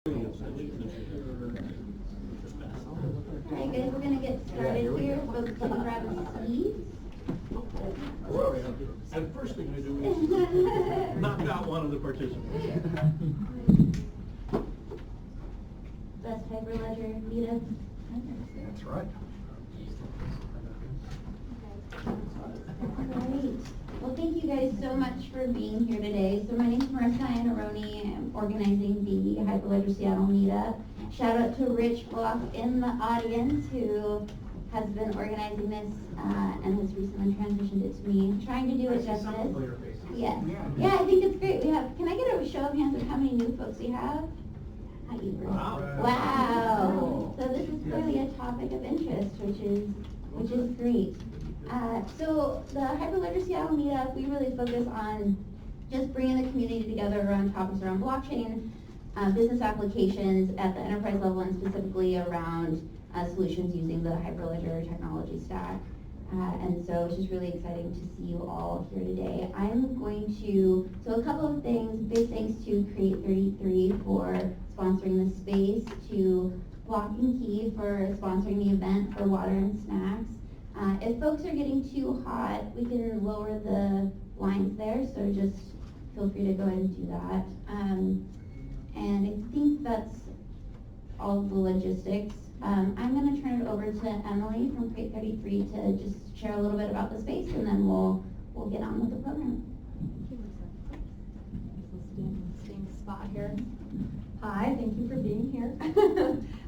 Alright guys, we're going to get started here. Folks can grab a seat. And first thing I do is knock out one of the participants. Best Hyperledger Meetup. That's right. Alright. Well, thank you guys so much for being here today. So my name is Marissa Iannarone. I'm organizing the Hyperledger Seattle Meetup. Shout out to Rich Block in the audience who has been organizing this and has recently transitioned it to me. I'm trying to do it justice. Yes. Yeah, I think it's great. We have. Can I get a show of hands of how many new folks we have? Hi, Yuri. Wow. So this is clearly a topic of interest, which is great. So the Hyperledger Seattle Meetup, we really focus on just bringing the community together around topics around blockchain, business applications at the enterprise level, and specifically around solutions using the Hyperledger technology stack. And so it's just really exciting to see you all here today. I'm going to, so a couple of things, big thanks to Create33 for sponsoring the space, to BlockNKey for sponsoring the event for water and snacks. If folks are getting too hot, we can lower the lines there, so just feel free to go ahead and do that. And I think that's all the logistics. I'm going to turn it over to Emily from Create33 to just share a little bit about the space, and then we'll get on with the program. Thank you, Lisa. Stay in the spot here. Hi, thank you for being here.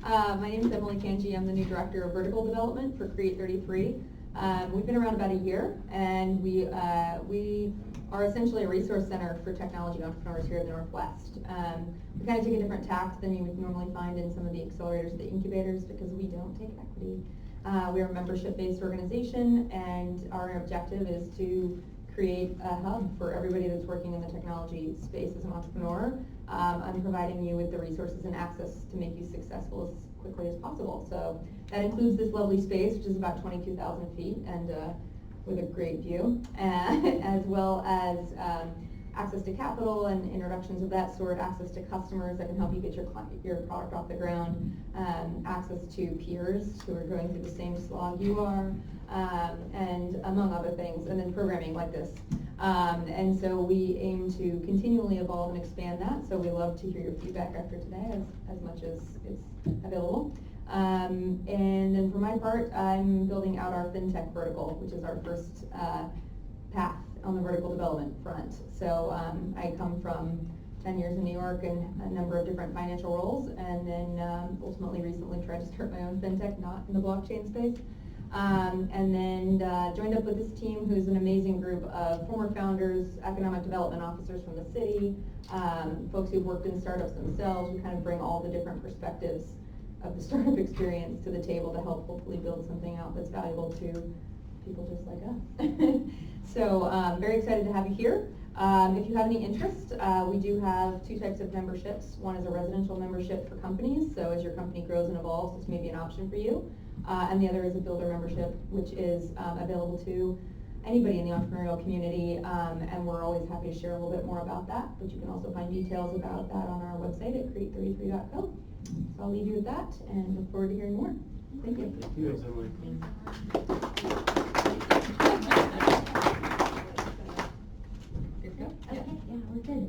My name is Emily Kanji. I'm the new Director of Vertical Development for Create33. We've been around about a year, and we are essentially a resource center for technology entrepreneurs here in the Northwest. We kind of take a different tact than you would normally find in some of the accelerators, the incubators, because we don't take equity. We are a membership-based organization, and our objective is to create a hub for everybody that's working in the technology space as an entrepreneur. I'm providing you with the resources and access to make you successful as quickly as possible. So that includes this lovely space, which is about 22,000 feet and with a great view, as well as access to capital and introductions of that sort, access to customers that can help you get your product off the ground, access to peers who are going through the same slog you are, and among other things, and then programming like this. And so we aim to continually evolve and expand that, so we love to hear your feedback after today as much as is available. And then for my part, I'm building out our FinTech vertical, which is our first path on the vertical development front. So I come from 10 years in New York and a number of different financial roles, and then ultimately recently tried to start my own FinTech, not in the blockchain space. And then joined up with this team, who's an amazing group of former founders, economic development officers from the city, folks who've worked in startups themselves. We kind of bring all the different perspectives of the startup experience to the table to help hopefully build something out that's valuable to people just like us. So very excited to have you here. If you have any interest, we do have two types of memberships. One is a residential membership for companies, so as your company grows and evolves, this may be an option for you. And the other is a builder membership, which is available to anybody in the entrepreneurial community, and we're always happy to share a little bit more about that, but you can also find details about that on our website at create33.co. So I'll leave you with that and look forward to hearing more. Thank you. Thank you, Emily. Good to go? Okay, yeah, we're good.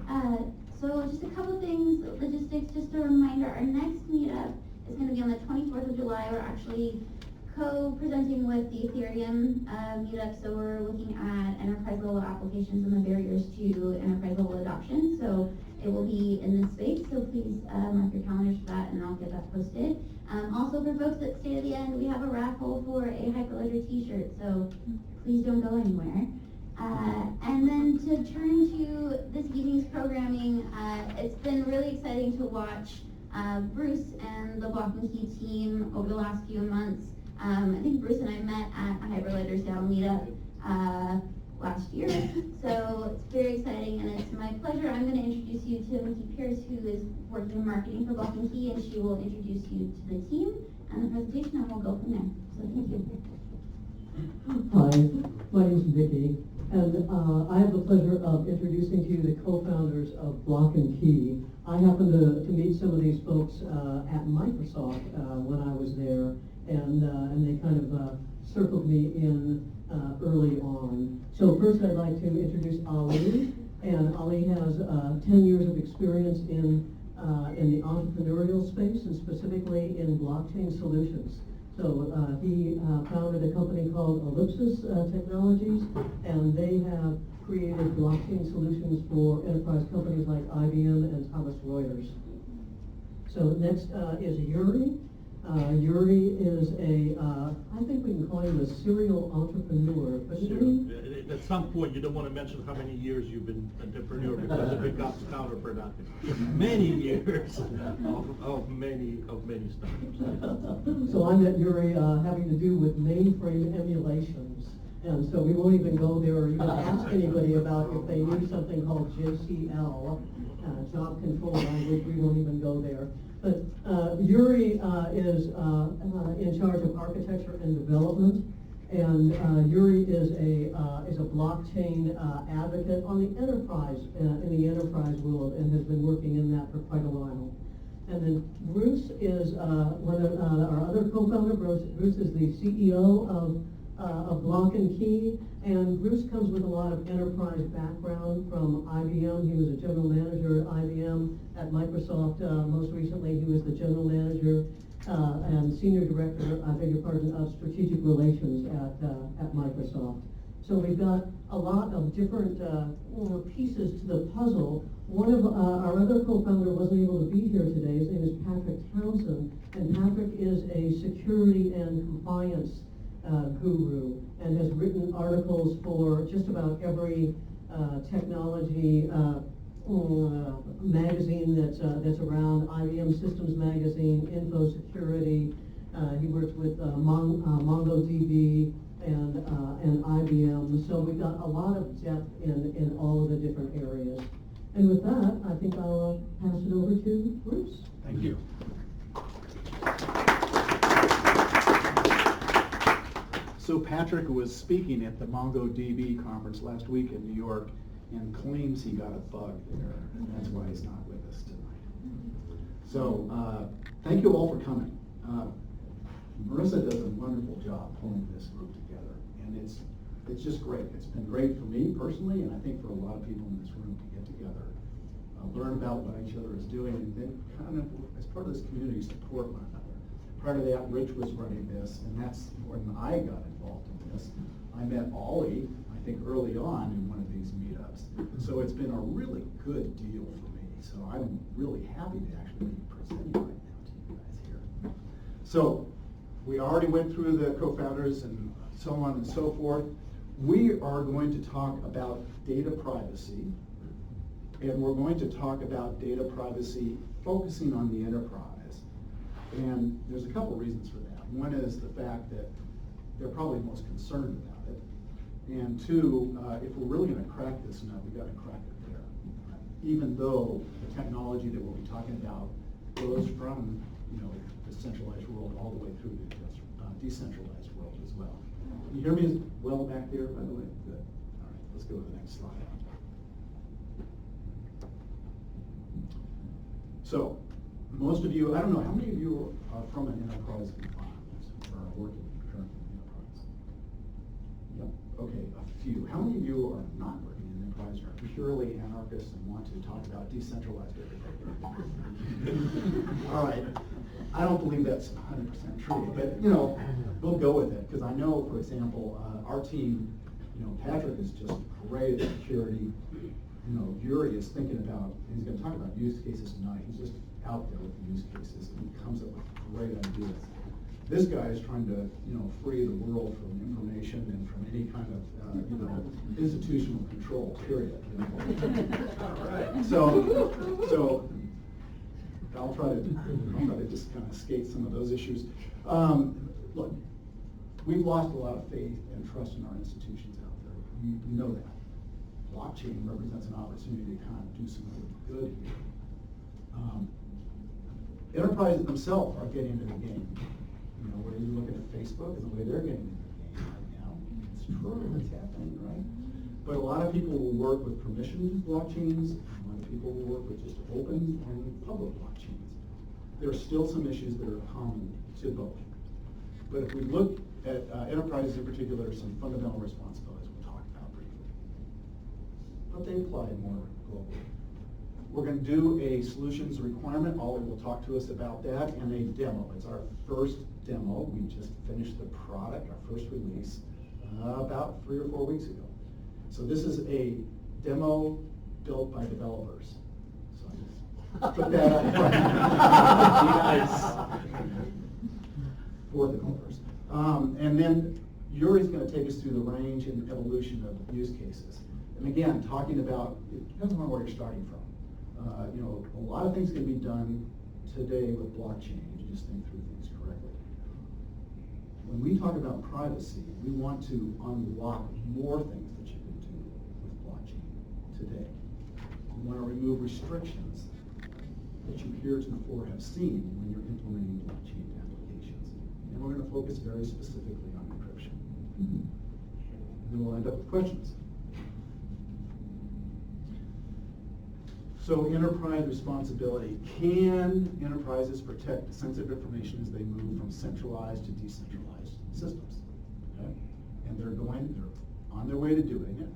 So just a couple things, logistics, just a reminder, our next meetup is going to be on the 24th of July. We're actually co-presenting with the Ethereum meetup, so we're looking at enterprise level applications and the barriers to enterprise level adoption. So it will be in this space, so please mark your calendars for that, and I'll get that posted. Also for folks that stay to the end, we have a raffle for a Hyperledger t-shirt, so please don't go anywhere. And then to turn to this evening's programming, it's been really exciting to watch Bruce and the BlockNKey team over the last few months. I think Bruce and I met at a Hyperledger Seattle meetup last year, so it's very exciting, and it's my pleasure. I'm going to introduce you to Mickey Pierce, who is working in marketing for BlockNKey, and she will introduce you to the team and the presentation, and we'll go from there. So thank you. Hi, my name is Vicky. And I have the pleasure of introducing to you the co-founders of BlockNKey. I happened to meet some of these folks at Microsoft when I was there, and they kind of circled me in early on. So first I'd like to introduce Ali, and Ali has 10 years of experience in the entrepreneurial space, and specifically in blockchain solutions. So he founded a company called Ellipsis Technologies, and they have created blockchain solutions for enterprise companies like IBM and Thomson Reuters. So next is Yuri. Yuri is I think we can call him a serial entrepreneur. But Sure. At some point, you don't want to mention how many years you've been an entrepreneur because it becomes counterproductive. Many years of many startups. So I met Yuri having to do with mainframe emulations. And so we won't even go there or even ask anybody about if they knew something called JCL, job control language. We won't even go there. But Yuri is in charge of architecture and development, and Yuri is a blockchain advocate on the enterprise in the enterprise world, and has been working in that for quite a while. And then Bruce is one of our other co-founder. Bruce is the CEO of BlockNKey, and Bruce comes with a lot of enterprise background from IBM. He was a general manager at IBM, at Microsoft. Most recently, he was the general manager and senior director, I beg your pardon, of strategic relations at Microsoft. So we've got a lot of different pieces to the puzzle. One of our other co-founder wasn't able to be here today. His name is Patrick Townsend, and Patrick is a security and compliance guru, and has written articles for just about every technology magazine that's around. IBM Systems Magazine, Info Security. He works with MongoDB and IBM. So we've got a lot of depth in all of the different areas. And with that, I think I'll pass it over to Bruce. Thank you. So Patrick was speaking at the MongoDB conference last week in New York and claims he got a bug there, and that's why he's not with us tonight. So thank you all for coming. Marissa does a wonderful job pulling this group together, and it's just great. It's been great for me personally, and I think for a lot of people in this room to get together, learn about what each other is doing, and then kind of, as part of this community, support one another. Prior to that, Rich was running this, and that's when I got involved in this. I met Ollie, I think, early on in one of these meetups. So it's been a really good deal for me. So I'm really happy to actually be presenting right now to you guys here. So we already went through the co-founders and so on and so forth. We are going to talk about data privacy, and we're going to talk about data privacy focusing on the enterprise. And there's a couple reasons for that. One is the fact that they're probably most concerned about it. And two, if we're really going to crack this nut, we've got to crack it there. Even though the technology that we'll be talking about goes from the centralized world all the way through to the decentralized world as well. Can you hear me as well back there, by the way? Good. All right, let's go to the next slide. So, most of you, I don't know, how many of you are from an enterprise environment or are working currently in enterprise? Yep, okay, a few. How many of you are not working in enterprise, are purely anarchists and want to talk about decentralized everything? All right, I don't believe that's 100% true, but we'll go with it, because I know, for example, our team, Patrick is just great at security. Yuri is thinking about, he's going to talk about use cases tonight. He's just out there with the use cases, and he comes up with great ideas. This guy is trying to, free the world from information and from any kind of, institutional control, period. All right. So I'll try to just kind of skate some of those issues. Look, we've lost a lot of faith and trust in our institutions out there. You know that. Blockchain represents an opportunity to kind of do some good here. Enterprises themselves are getting into the game. Where you look at Facebook and the way they're getting into the game right now. It's true, it's happening, right? But a lot of people will work with permissioned blockchains, a lot of people will work with just open and public blockchains. There are still some issues that are common to both. But if we look at enterprises in particular, some fundamental responsibilities we'll talk about briefly. But they apply more globally. We're going to do a solutions requirement. Ollie will talk to us about that, and a demo. It's our first demo. We just finished the product, our first release, about 3 or 4 weeks ago. So this is a demo built by developers. So I just put that up front. Nice. For the developers. And then Yuri's going to take us through the range and evolution of use cases. And again, talking about, it depends on where you're starting from. A lot of things can be done today with blockchain if you just think through things correctly. When we talk about privacy, we want to unlock more things that you can do with blockchain today. We want to remove restrictions that you heretofore have seen when you're implementing blockchain applications. And we're going to focus very specifically on encryption. And then we'll end up with questions. So enterprise responsibility. Can enterprises protect sensitive information as they move from centralized to decentralized systems? Okay? And they're on their way to doing it.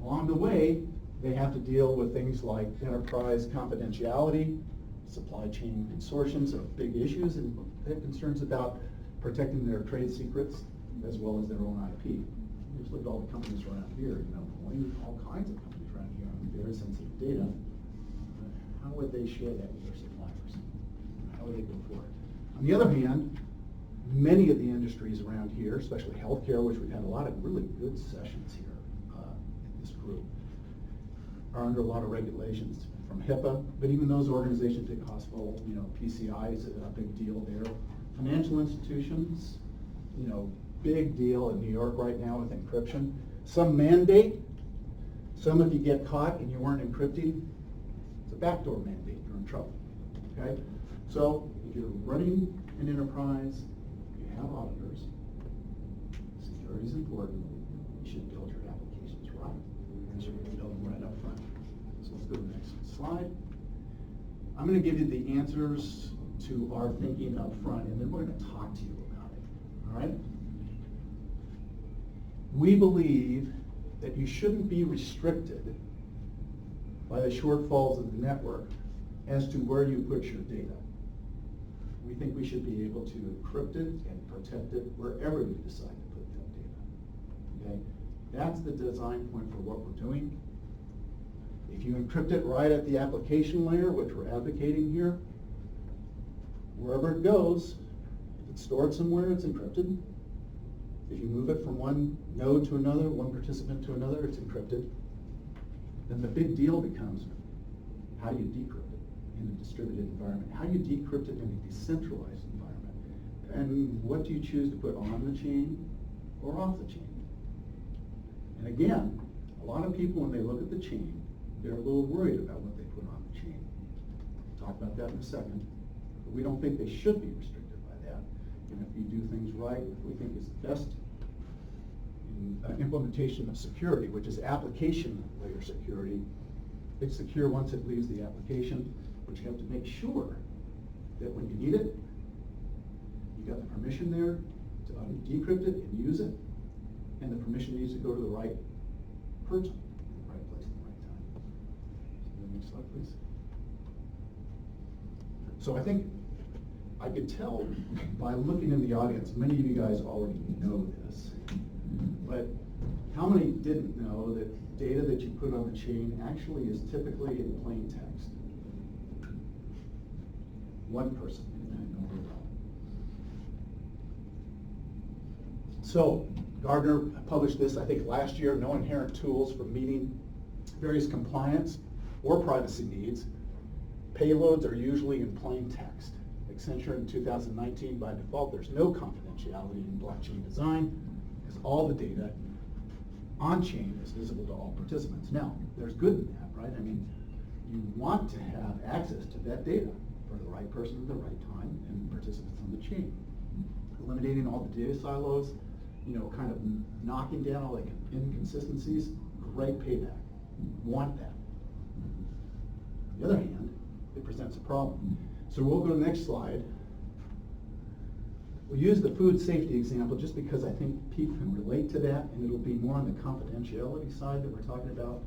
Along the way, they have to deal with things like enterprise confidentiality, supply chain consortiums are big issues, and they have concerns about protecting their trade secrets as well as their own IP. Just look at all the companies around here, Boeing, all kinds of companies around here on very sensitive data. How would they share that with their suppliers? How would they go forward? On the other hand, many of the industries around here, especially healthcare, which we've had a lot of really good sessions here in this group, are under a lot of regulations from HIPAA, but even those organizations at hospital, PCI is a big deal there. Financial institutions, big deal in New York right now with encryption. Some mandate, some if you get caught and you weren't encrypting, it's a backdoor mandate, you're in trouble, okay? So if you're running an enterprise, you have auditors, security is important, you should build your applications right. You should build them right up front. So let's go to the next slide. I'm going to give you the answers to our thinking up front, and then we're going to talk to you about it, all right? We believe that you shouldn't be restricted by the shortfalls of the network as to where you put your data. We think we should be able to encrypt it and protect it wherever you decide to put that data. Okay? That's the design point for what we're doing. If you encrypt it right at the application layer, which we're advocating here, wherever it goes, if it's stored somewhere, it's encrypted. If you move it from one node to another, one participant to another, it's encrypted. Then the big deal becomes, how do you decrypt it in a distributed environment? How do you decrypt it in a decentralized environment? And what do you choose to put on the chain or off the chain? And again, a lot of people, when they look at the chain, they're a little worried about what they put on the chain. We'll talk about that in a second. But we don't think they should be restricted by that. And if you do things right, we think it's the best in implementation of security, which is application layer security. It's secure once it leaves the application, but you have to make sure that when you need it, you got the permission there to decrypt it and use it, and the permission needs to go to the right person in the right place at the right time. So next slide, please. So I think I could tell by looking in the audience, many of you guys already know this, but how many didn't know that data that you put on the chain actually is typically in plain text? One person didn't know that. So Gardner published this, I think, last year, no inherent tools for meeting various compliance or privacy needs. Payloads are usually in plain text. Accenture in 2019, by default, there's no confidentiality in blockchain design, because all the data on-chain is visible to all participants. Now, there's good in that, right? I mean, you want to have access to that data for the right person at the right time and participants on the chain. Eliminating all the data silos kind of knocking down all the inconsistencies, great payback. Want that. On the other hand, it presents a problem. So we'll go to the next slide. We'll use the food safety example just because I think people can relate to that, and it'll be more on the confidentiality side that we're talking about.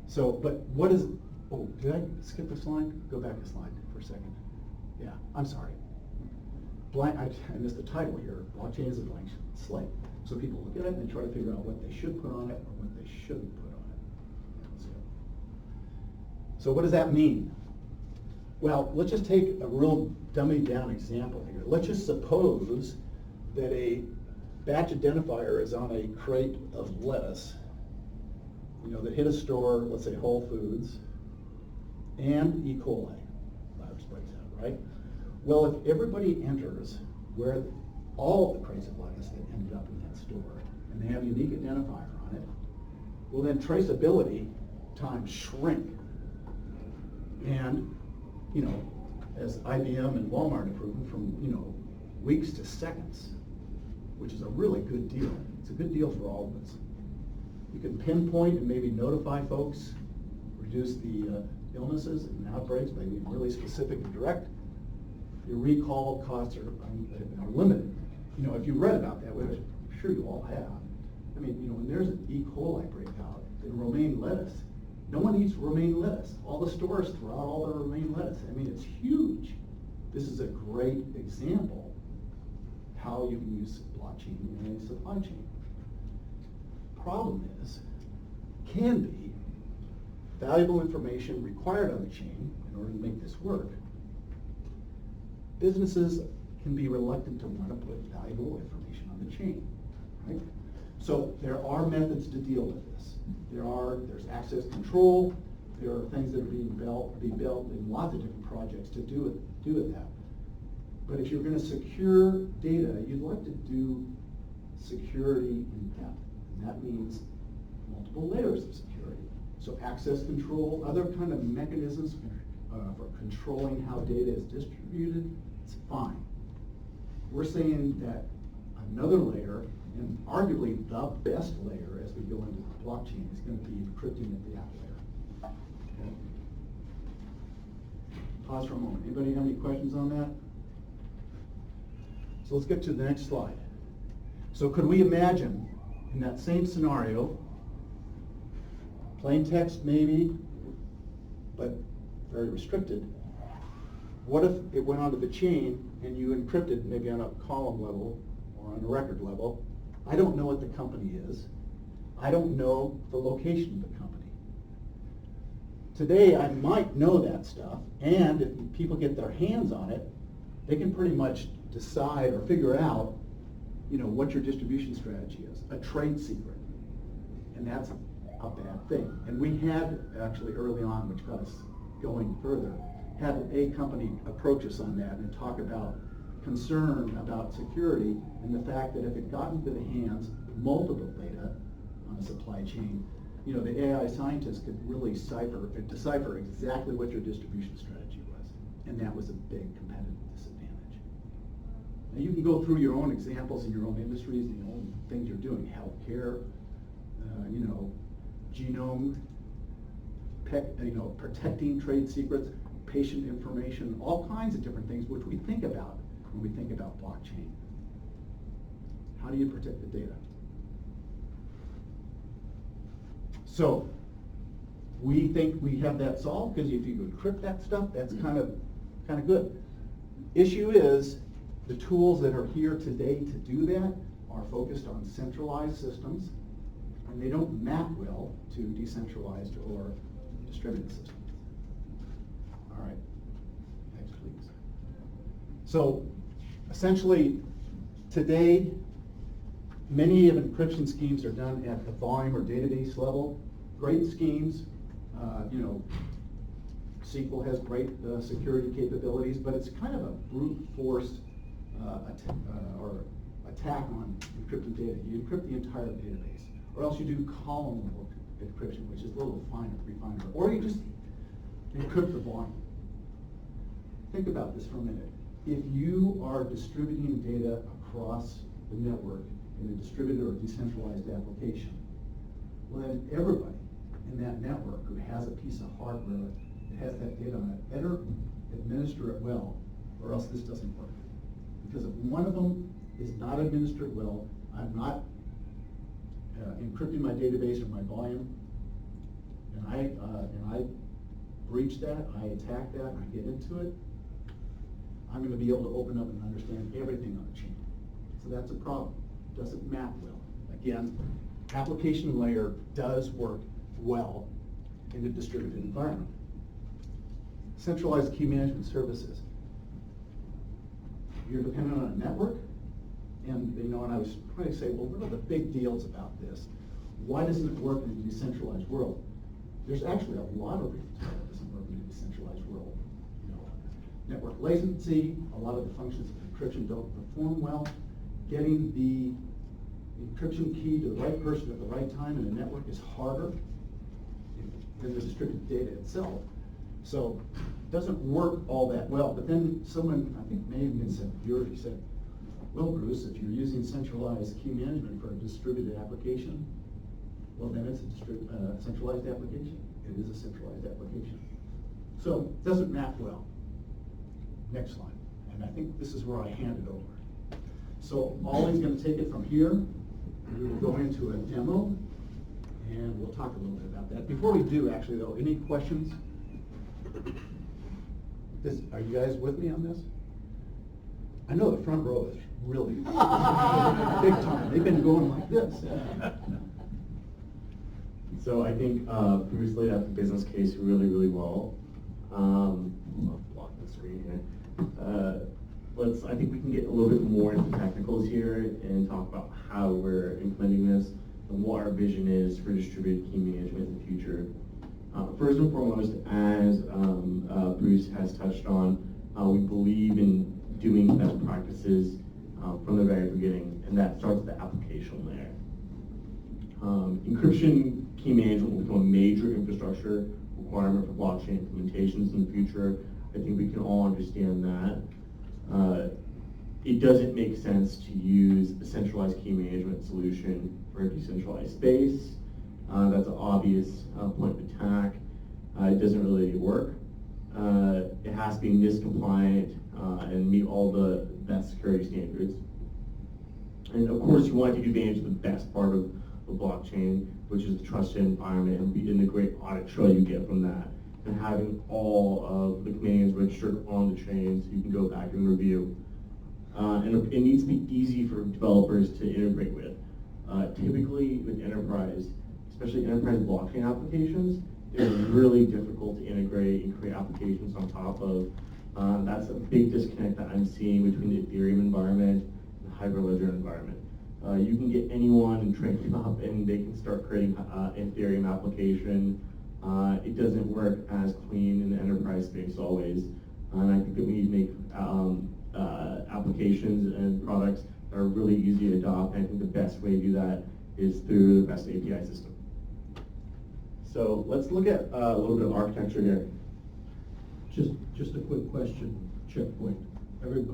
So, but what is, oh, did I skip a slide? Go back a slide for a second. Yeah, I'm sorry. I missed the title here. Blockchain is a blank slate. So people look at it and they try to figure out what they should put on it or what they shouldn't put on it. So what does that mean? Well, let's just take a real dummied down example here. Let's just suppose that a batch identifier is on a crate of lettuce, that hit a store, let's say Whole Foods, and E. coli virus breaks out, right? Well, if everybody enters where all the crates of lettuce that ended up in that store, and they have a unique identifier on it, well then traceability times shrink. And, as IBM and Walmart have proven, from, weeks to seconds, which is a really good deal. It's a good deal for all of us. You can pinpoint and maybe notify folks, reduce the illnesses and outbreaks by being really specific and direct. Your recall costs are limited. If you read about that, which I'm sure you all have, when there's an E. coli breakout in romaine lettuce, no one eats romaine lettuce. All the stores throw out all their romaine lettuce. It's huge. This is a great example how you can use blockchain in a supply chain. Problem is, can be valuable information required on the chain in order to make this work. Businesses can be reluctant to want to put valuable information on the chain, right? So there are methods to deal with this. There's access control. There are things that are being built in lots of different projects to do with that. But if you're going to secure data, you'd like to do security in depth. And that means multiple layers of security. So access control, other kind of mechanisms for controlling how data is distributed, it's fine. We're saying that another layer, and arguably the best layer as we go into the blockchain, is going to be encrypting at the app layer. Okay. Pause for a moment. Anybody have any questions on that? So let's get to the next slide. So could we imagine in that same scenario, plain text maybe, but very restricted, what if it went onto the chain and you encrypted maybe on a column level or on a record level? I don't know what the company is. I don't know the location of the company. Today I might know that stuff, and if people get their hands on it, they can pretty much decide or figure out what your distribution strategy is, a trade secret. And that's a bad thing. And we had actually early on, which got us going further, had a company approach us on that and talk about concern about security and the fact that if it got into the hands of multiple data on a supply chain, the AI scientists could really decipher exactly what your distribution strategy was. And that was a big competitive disadvantage. Now you can go through your own examples in your own industries, the own things you're doing, healthcare, genome, protecting trade secrets, patient information, all kinds of different things which we think about when we think about blockchain. How do you protect the data? So we think we have that solved because if you encrypt that stuff, that's kind of good. Issue is the tools that are here today to do that are focused on centralized systems, and they don't map well to decentralized or distributed systems. All right, next please. So essentially today, many of encryption schemes are done at the volume or database level. Great schemes, SQL has great security capabilities, but it's kind of a brute force attack on encrypted data. You encrypt the entire database, or else you do column level encryption, which is a little refiner, or you just encrypt the volume. Think about this for a minute. If you are distributing data across the network in a distributed or decentralized application, well then everybody in that network who has a piece of hardware that has that data on it better administer it well, or else this doesn't work. Because if one of them is not administered well, I'm not encrypting my database or my volume, and I breach that, I attack that, and I get into it, I'm going to be able to open up and understand everything on the chain. So that's a problem. It doesn't map well. Again, application layer does work well in a distributed environment. Centralized key management services. You're dependent on a network, and and I was trying to say, well, what are the big deals about this? Why doesn't it work in a decentralized world? There's actually a lot of reasons why it doesn't work in a decentralized world. Network latency, a lot of the functions of encryption don't perform well. Getting the encryption key to the right person at the right time in a network is harder than the distributed data itself. So it doesn't work all that well. But then someone, I think maybe said, Yuri said, well, Bruce, if you're using centralized key management for a distributed application, well, then it's a centralized application. It is a centralized application. So it doesn't map well. Next slide. And I think this is where I hand it over. So Ollie's going to take it from here. We will go into a demo, and we'll talk a little bit about that. Before we do, actually, though, any questions? Are you guys with me on this? I know the front row is really big time. They've been going like this. So I think Bruce laid out the business case really, really well. I'll block the screen here. I think we can get a little bit more into the technicals here and talk about how we're implementing this and what our vision is for distributed key management in the future. First and foremost, as Bruce has touched on, we believe in doing best practices from the very beginning, and that starts with the application layer. Encryption key management will become a major infrastructure requirement for blockchain implementations in the future. I think we can all understand that. It doesn't make sense to use a centralized key management solution for a decentralized space. That's an obvious point of attack. It doesn't really work. It has to be NIST compliant and meet all the best security standards. And of course, you want to take advantage of the best part of the blockchain, which is the trusted environment, and the great audit trail you get from that, and having all of the commands registered on the chain so you can go back and review. And it needs to be easy for developers to integrate with. Typically with enterprise, especially enterprise blockchain applications, they're really difficult to integrate and create applications on top of. That's a big disconnect that I'm seeing between the Ethereum environment and the Hyperledger environment. You can get anyone and train them up and they can start creating an Ethereum application. It doesn't work as clean in the enterprise space always. And I think that we need to make applications and products that are really easy to adopt. And I think the best way to do that is through the best API system. So let's look at a little bit of architecture here. Just a quick question, checkpoint.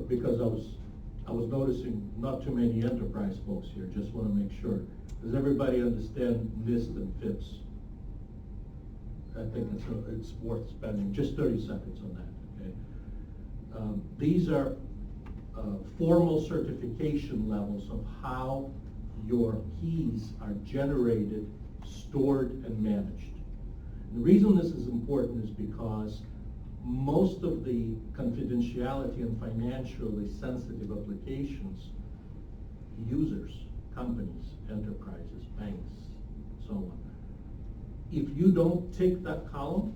Because I was noticing not too many enterprise folks here. Just want to make sure. Does everybody understand NIST and FIPS? I think it's worth spending just 30 seconds on that. Okay. These are formal certification levels of how your keys are generated, stored, and managed. And the reason this is important is because most of the confidentiality and financially sensitive applications, users, companies, enterprises, banks, so on. If you don't tick that column,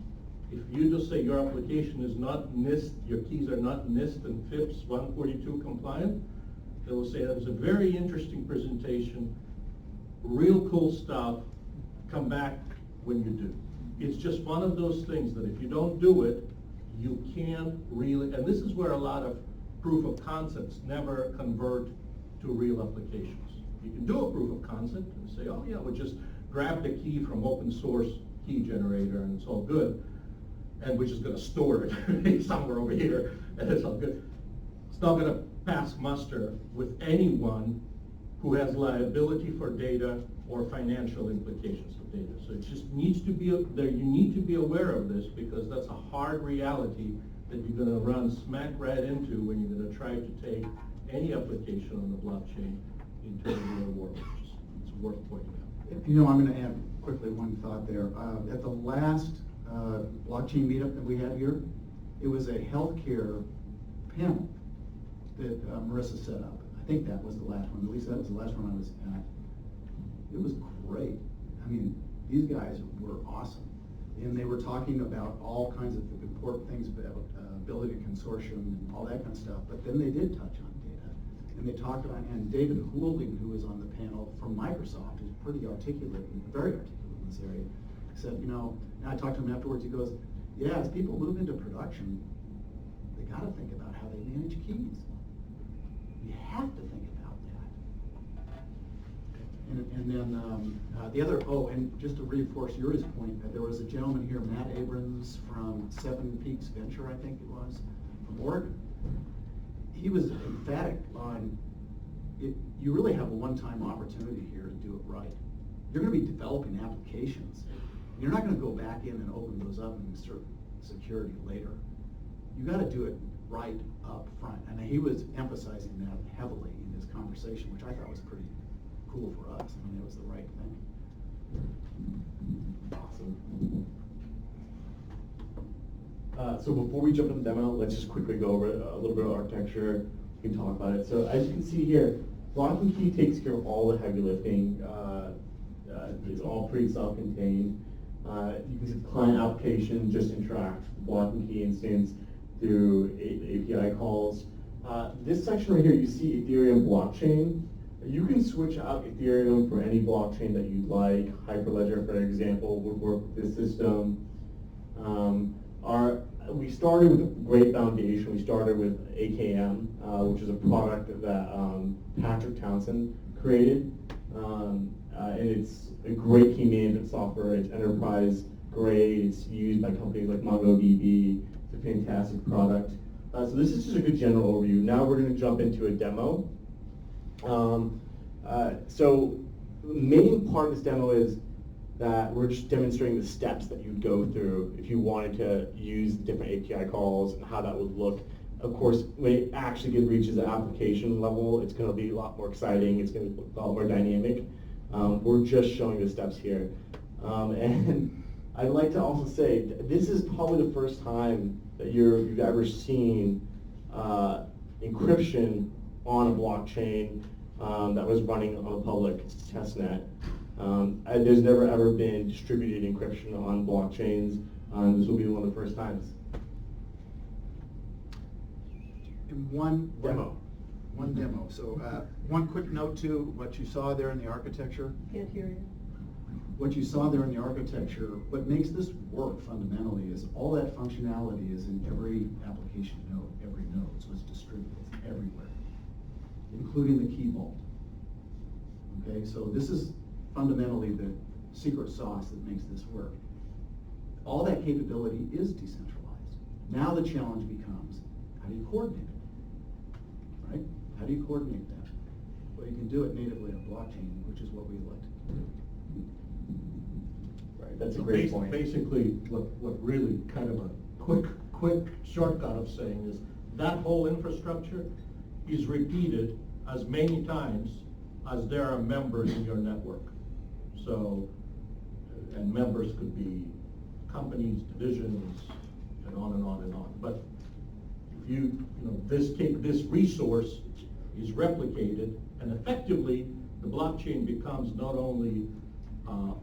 if you just say your application is not NIST, your keys are not NIST and FIPS 142 compliant, they will say that was a very interesting presentation, real cool stuff, come back when you do. It's just one of those things that if you don't do it, you can't really, and this is where a lot of proof of concepts never convert to real applications. You can do a proof of concept and say, oh yeah, we'll just grab the key from open source key generator and it's all good, and we're just going to store it somewhere over here and it's all good. It's not going to pass muster with anyone who has liability for data or financial implications of data. So it just needs to be, there. You need to be aware of this because that's a hard reality that you're gonna run smack right into when you're gonna try to take any application on the blockchain into the real world. It's worth pointing out. You know, I'm going to add quickly one thought there. At the last blockchain meetup that we had here, it was a healthcare panel that Marissa set up. I think that was the last one. At least that was the last one I was at. It was great. I mean, these guys were awesome. And they were talking about all kinds of important things about ability consortium and all that kind of stuff. But then they did touch on data. And they talked about, and David Houlding, who was on the panel from Microsoft, who's pretty articulate and very articulate in this area, said, you know, and I talked to him afterwards, he goes, yeah, as people move into production, they got to think about how they manage keys. You have to think about that. And then the other, and just to reinforce Yuri's point, there was a gentleman here, Matt Abrams from Seven Peaks Venture, I think it was, from Oregon. He was emphatic on, you really have a one-time opportunity here to do it right. You're going to be developing applications. You're not going to go back in and open those up and insert security later. You got to do it right up front. And he was emphasizing that heavily in his conversation, which I thought was pretty cool for us. I mean, it was the right thing. Awesome. So before we jump into the demo, let's just quickly go over a little bit of architecture. We can talk about it. So as you can see here, BlockNKey takes care of all the heavy lifting. It's all pretty self-contained. You can see the client application just interact with the BlockNKey instance through API calls. This section right here, you see Ethereum blockchain. You can switch out Ethereum for any blockchain that you'd like. Hyperledger, for example, would work with this system. We started with a great foundation. We started with AKM, which is a product that Patrick Townsend created. And it's a great key management software. It's enterprise grade. It's used by companies like MongoDB. It's a fantastic product. So this is just a good general overview. Now we're going to jump into a demo. So the main part of this demo is that we're just demonstrating the steps that you'd go through if you wanted to use different API calls and how that would look. Of course, when it actually reaches the application level, it's going to be a lot more exciting. It's going to be a lot more dynamic. We're just showing the steps here. And I'd like to also say, this is probably the first time that you've ever seen encryption on a blockchain that was running on a public testnet. There's never ever been distributed encryption on blockchains. This will be one of the first times. And one demo. So one quick note too, what you saw there in the architecture. Can't hear you. What you saw there in the architecture, what makes this work fundamentally is all that functionality is in every application node, every node, so it's distributed, it's everywhere, including the key vault. Okay, so this is fundamentally the secret sauce that makes this work. All that capability is decentralized. Now the challenge becomes, how do you coordinate it? Right? How do you coordinate that? Well, you can do it natively on blockchain, which is what we like to do. Right, that's a So great point. Basically, what really kind of a quick shortcut of saying is that whole infrastructure is repeated as many times as there are members in your network. So, and members could be companies, divisions, and on and on and on. But if this resource is replicated, and effectively the blockchain becomes not only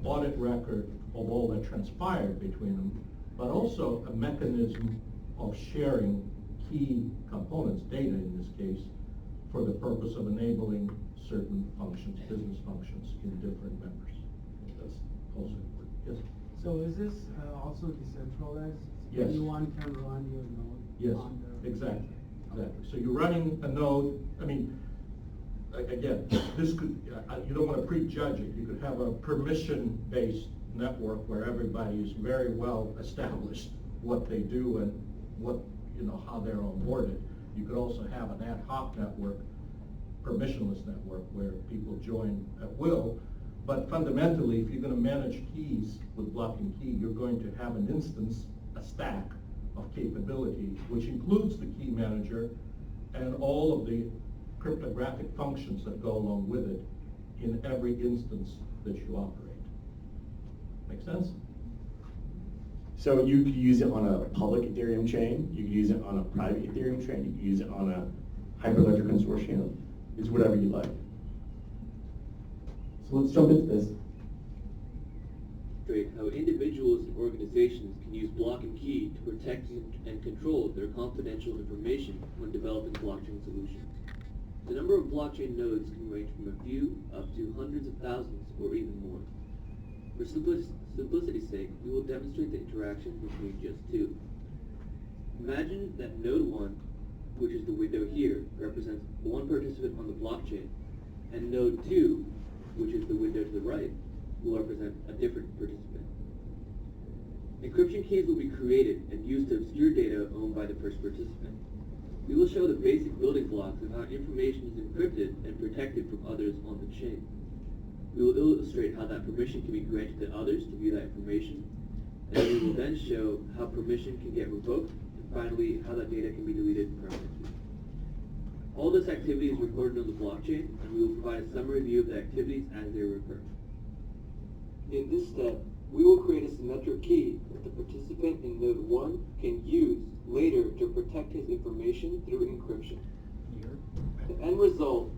audit record of all that transpired between them, but also a mechanism of sharing key components, data in this case, for the purpose of enabling certain functions, business functions in different members. That's also important. Yes? So is this also decentralized? Yes. Anyone can run your node? Yes, on the exactly. So you're running a node, I mean, again, this could, you don't want to prejudge it. You could have a permission-based network where everybody is very well established what they do and what, how they're onboarded. You could also have an ad hoc network permissionless network where people join at will. But fundamentally, if you're going to manage keys with BlockNKey, you're going to have an instance, a stack of capability, which includes the key manager and all of the cryptographic functions that go along with it in every instance that you operate. Make sense? So you could use it on a public Ethereum chain, you could use it on a private Ethereum chain, you could use it on a Hyperledger consortium. It's whatever you like. So let's jump into this. How individuals and organizations can use BlockNKey to protect and control their confidential information when developing blockchain solutions. The number of blockchain nodes can range from a few up to hundreds of thousands or even more. For simplicity's sake, we will demonstrate the interaction between just two. Imagine that node 1, which is the window here, represents one participant on the blockchain, and node 2, which is the window to the right, will represent a different participant. Encryption keys will be created and used to obscure data owned by the first participant. We will show the basic building blocks of how information is encrypted and protected from others on the chain. We will illustrate how that permission can be granted to others to view that information, and we will then show how permission can get revoked, and finally how that data can be deleted permanently. All this activity is recorded on the blockchain, and we will provide a summary view of the activities as they recur. In this step, we will create a symmetric key that the participant in node 1 can use later to protect his information through encryption. The end result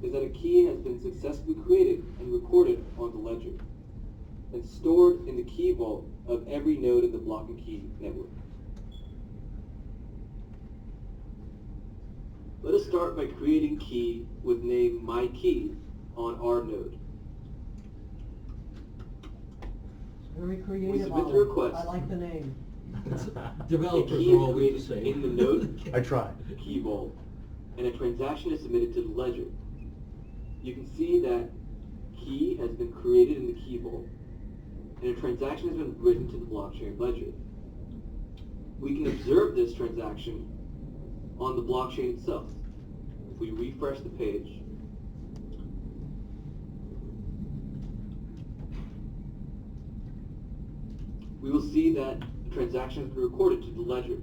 is that a key has been successfully created and recorded on the ledger and stored in the key vault of every node in the BlockNKey network. Let us start by creating key with name myKey on our node. Very creative. submit the request. I like the name. Developers A key are is always the created same. in the node I tried. key vault, and a transaction is submitted to the ledger. You can see that key has been created in the key vault, and a transaction has been written to the blockchain ledger. We can observe this transaction on the blockchain itself. If we refresh the page, we will see that the transaction has been recorded to the ledger,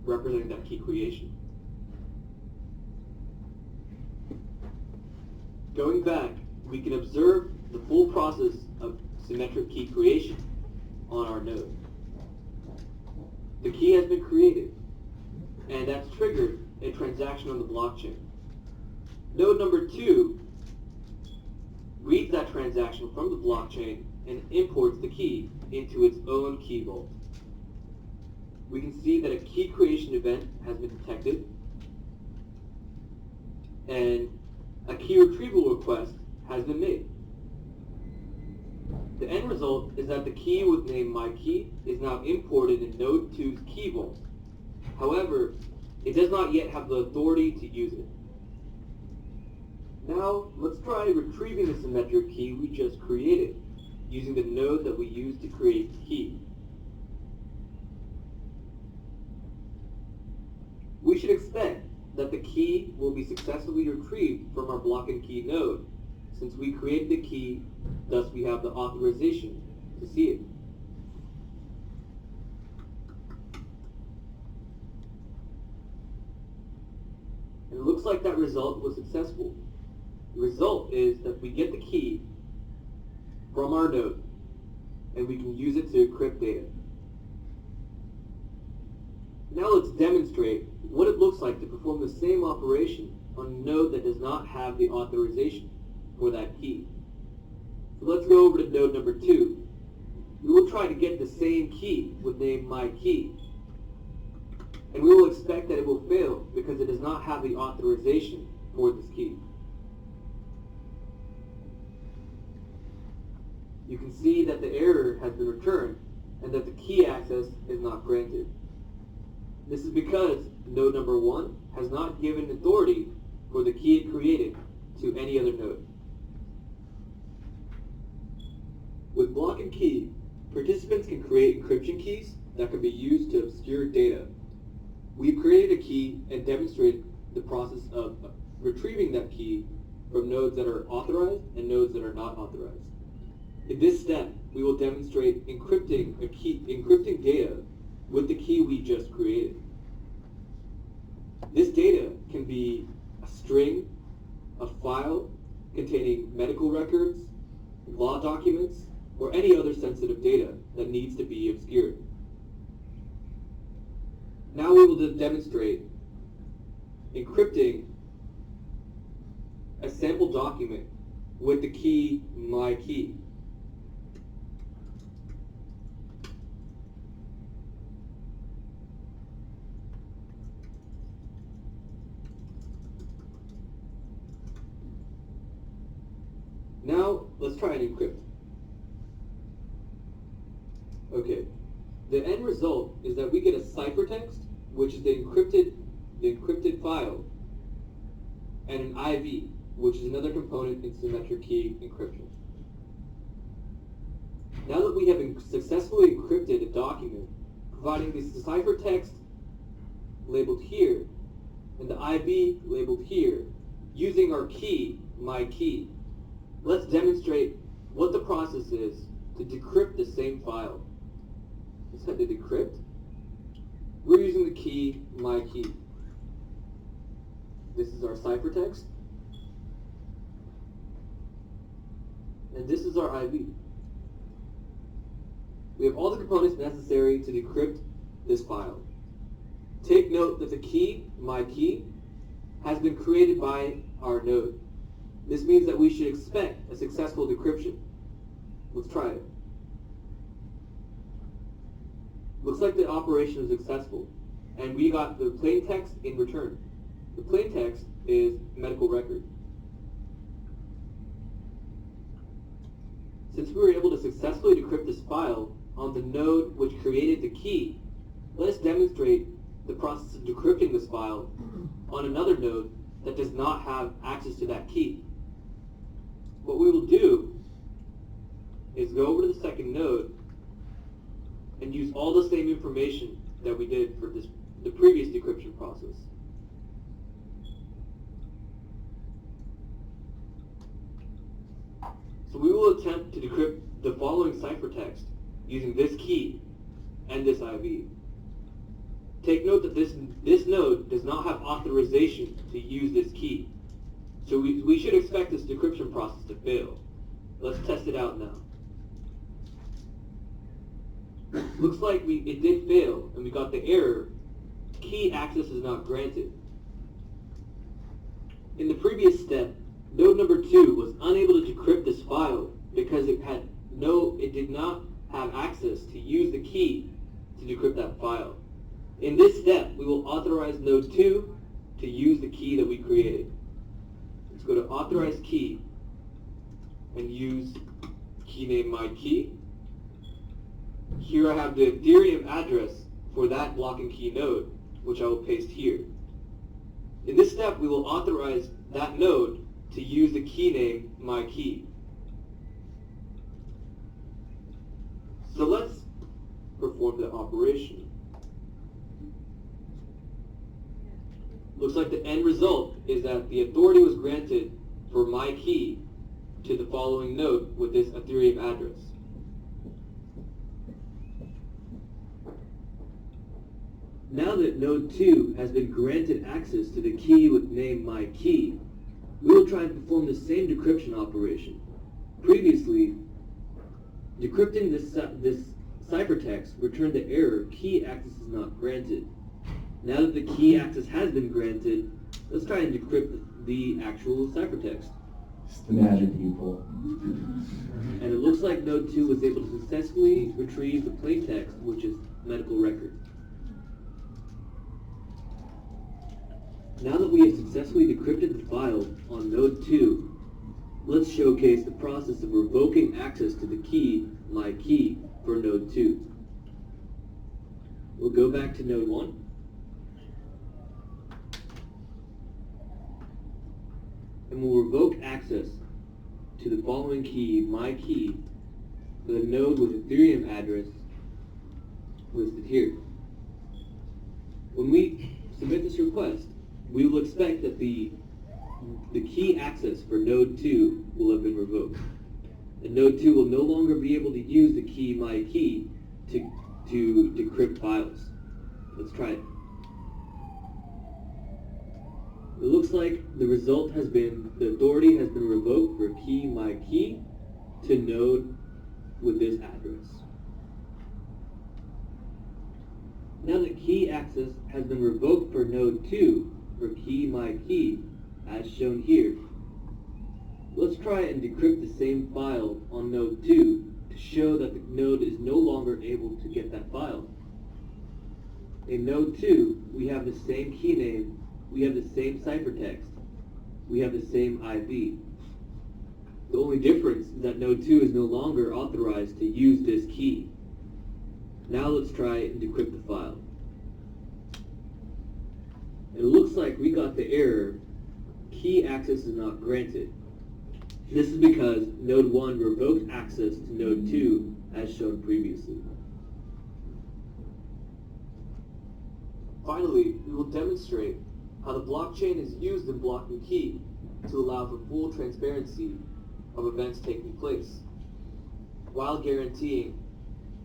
representing that key creation. Going back, we can observe the full process of symmetric key creation on our node. The key has been created, and that's triggered a transaction on the blockchain. Node number 2 reads that transaction from the blockchain and imports the key into its own key vault. We can see that a key creation event has been detected, and a key retrieval request has been made. The end result is that the key with name myKey is now imported in Node 2's key vault. However, it does not yet have the authority to use it. Now, let's try retrieving the symmetric key we just created, using the node that we used to create the key. We should expect that the key will be successfully retrieved from our BlockNKey node, since we created the key, thus we have the authorization to see it. And it looks like that result was successful. The result is that we get the key from our node, and we can use it to encrypt data. Now let's demonstrate what it looks like to perform the same operation on a node that does not have the authorization for that key. So let's go over to node number 2. We will try to get the same key with name myKey, and we will expect that it will fail because it does not have the authorization for this key. You can see that the error has been returned and that the key access is not granted. This is because node number 1 has not given authority for the key it created to any other node. With BlockNKey, participants can create encryption keys that can be used to obscure data. We've created a key and demonstrated the process of retrieving that key from nodes that are authorized and nodes that are not authorized. In this step, we will demonstrate encrypting data with the key we just created. This data can be a string, a file containing medical records, law documents, or any other sensitive data that needs to be obscured. Now we will demonstrate encrypting a sample document with the key myKey. Now, let's try and encrypt. Okay, the end result is that we get a ciphertext, which is the encrypted file, and an IV, which is another component in symmetric key encryption. Now that we have successfully encrypted a document, providing the ciphertext labeled here and the IV labeled here, using our key, myKey, let's demonstrate what the process is to decrypt the same file. Let's head to decrypt. We're using the key myKey. This is our ciphertext. And this is our IV. We have all the components necessary to decrypt this file. Take note that the key, myKey, has been created by our node. This means that we should expect a successful decryption. Let's try it. Looks like the operation is successful, and we got the plain text in return. The plain text is medical record. Since we were able to successfully decrypt this file on the node which created the key, let us demonstrate the process of decrypting this file on another node that does not have access to that key. What we will do is go over to the second node and use all the same information that we did for the previous decryption process. So we will attempt to decrypt the following ciphertext using this key and this IV. Take note that this node does not have authorization to use this key. So we should expect this decryption process to fail. Let's test it out now. Looks like it did fail, and we got the error, key access is not granted. In the previous step, node number 2 was unable to decrypt this file because it did not have access to use the key to decrypt that file. In this step, we will authorize node 2 to use the key that we created. Let's go to authorize key and use key name myKey. Here I have the Ethereum address for that BlockNKey node, which I will paste here. In this step, we will authorize that node to use the key name myKey. So let's perform the operation. Looks like the end result is that the authority was granted for myKey to the following node with this Ethereum address. Now that node 2 has been granted access to the key with name myKey, we will try and perform the same decryption operation. Previously, decrypting this ciphertext returned the error, key access is not granted. Now that the key access has been granted, let's try and decrypt the actual ciphertext. It's the magic, people. And it looks like node 2 was able to successfully retrieve the plaintext, which is medical record. Now that we have successfully decrypted the file on node 2, let's showcase the process of revoking access to the key, myKey, for node 2. We'll go back to node 1. And we'll revoke access to the following key, myKey, for the node with Ethereum address listed here. When we submit this request, we will expect that the the key access for node 2 will have been revoked. And node 2 will no longer be able to use the key MyKey to decrypt files. Let's try it. It looks like the result has been, the authority has been revoked for key MyKey to node with this address. Now that key access has been revoked for node 2 for key MyKey, as shown here, let's try and decrypt the same file on node 2 to show that the node is no longer able to get that file. In node 2, we have the same key name, we have the same ciphertext, we have the same IV. The only difference is that node 2 is no longer authorized to use this key. Now let's try and decrypt the file. It looks like we got the error, key access is not granted. This is because node 1 revoked access to node 2 as shown previously. Finally, we will demonstrate how the blockchain is used in BlockNKey to allow for full transparency of events taking place, while guaranteeing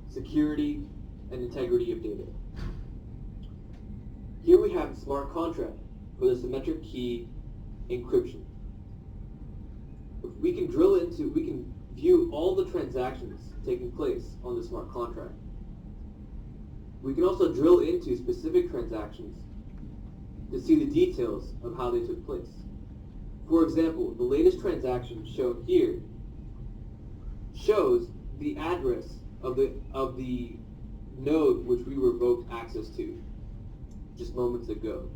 security and integrity of data. Here we have the smart contract for the symmetric key encryption. We can view all the transactions taking place on the smart contract. We can also drill into specific transactions to see the details of how they took place. For example, the latest transaction shown here shows the address of the node which we revoked access to just moments ago.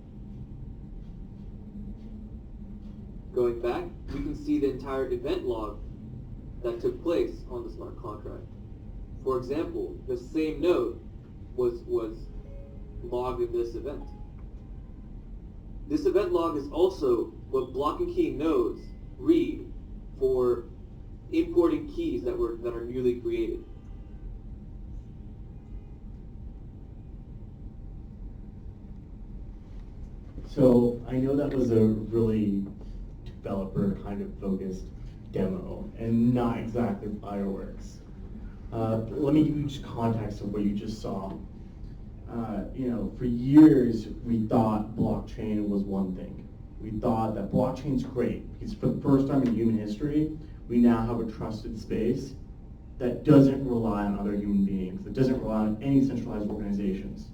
Going back, we can see the entire event log that took place on the smart contract. For example, the same node was logged in this event. This event log is also what BlockNKey nodes read for importing keys that are newly created. So I know that was a really developer kind of focused demo and not exactly fireworks. Let me give you just context of what you just saw. For years we thought blockchain was one thing. We thought that blockchain's great because for the first time in human history, we now have a trusted space that doesn't rely on other human beings, that doesn't rely on any centralized organizations.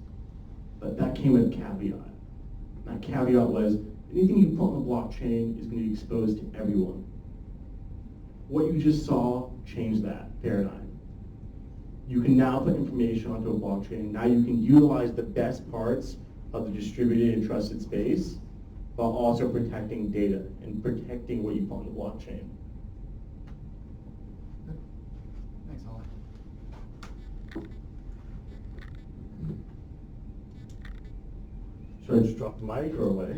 But that came with a caveat. That caveat was anything you put on the blockchain is going to be exposed to everyone. What you just saw changed that paradigm. You can now put information onto a blockchain. Now you can utilize the best parts of the distributed and trusted space while also protecting data and protecting what you put on the blockchain. Thanks, Holly. Should I just drop the mic or what?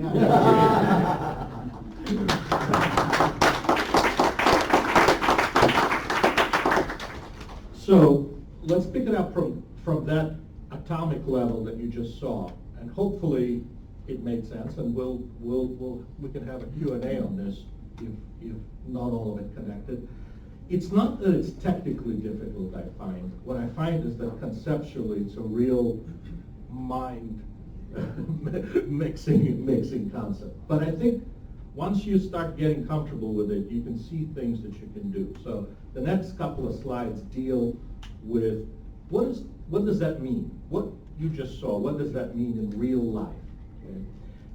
So let's pick it up from that atomic level that you just saw, and hopefully it made sense, and we can have a Q&A on this if not all of it connected. It's not that it's technically difficult, I find. What I find is that conceptually it's a real mind mixing concept. But I think once you start getting comfortable with it, you can see things that you can do. So the next couple of slides deal with what does that mean? What you just saw, what does that mean in real life? Okay?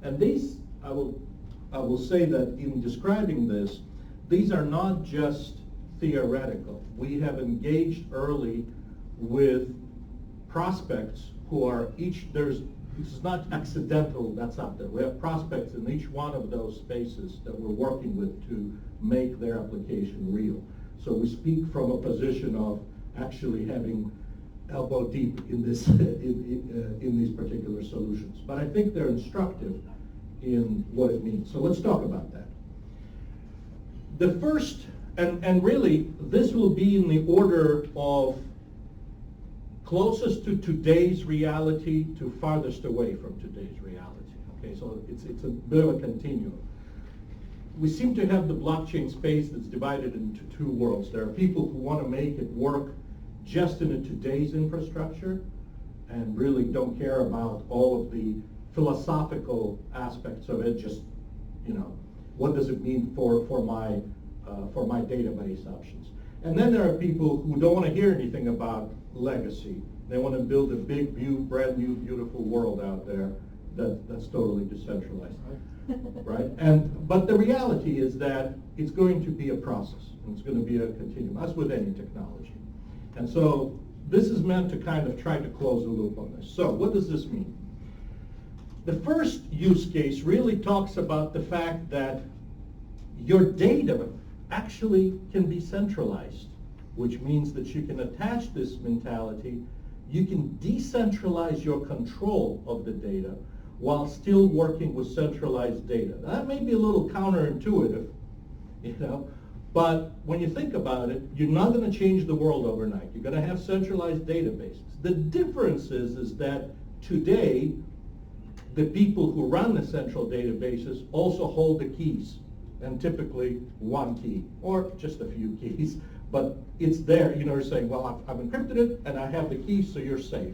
And these, I will say that in describing this, these are not just theoretical. We have engaged early with prospects who are this is not accidental that's out there. We have prospects in each one of those spaces that we're working with to make their application real. So we speak from a position of actually having elbow deep in this in these particular solutions. But I think they're instructive in what it means. So let's talk about that. The first, and really this will be in the order of closest to today's reality to farthest away from today's reality. Okay, so it's a bit of a continuum. we seem to have the blockchain space that's divided into two worlds. There are people who want to make it work just in today's infrastructure and really don't care about all of the philosophical aspects of it. Just, what does it mean for my database options? And then there are people who don't want to hear anything about legacy. They want to build a big, brand new, beautiful world out there that's totally decentralized, right? But the reality is that it's going to be a process, and it's going to be a continuum, as with any technology. And so this is meant to kind of try to close the loop on this. So what does this mean? The first use case really talks about the fact that your data actually can be centralized, which means that you can attach this mentality. You can decentralize your control of the data while still working with centralized data. Now, that may be a little counterintuitive, but when you think about it, you're not going to change the world overnight. You're going to have centralized databases. The difference is that today, the people who run the central databases also hold the keys, and typically one key, or just a few keys, but it's there. You're saying, well, I've encrypted it, and I have the keys, so you're safe.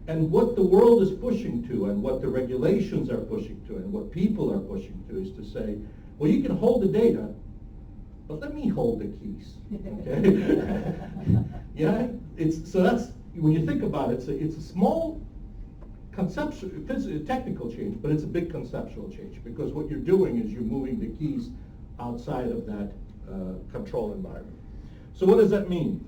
And what the world is pushing to, and what the regulations are pushing to, and what people are pushing to is to say, well, you can hold the data, but let me hold the keys, okay? Yeah, so that's, when you think about it, it's a small conceptual, it's a technical change, but it's a big conceptual change, because what you're doing is you're moving the keys outside of that control environment. So what does that mean?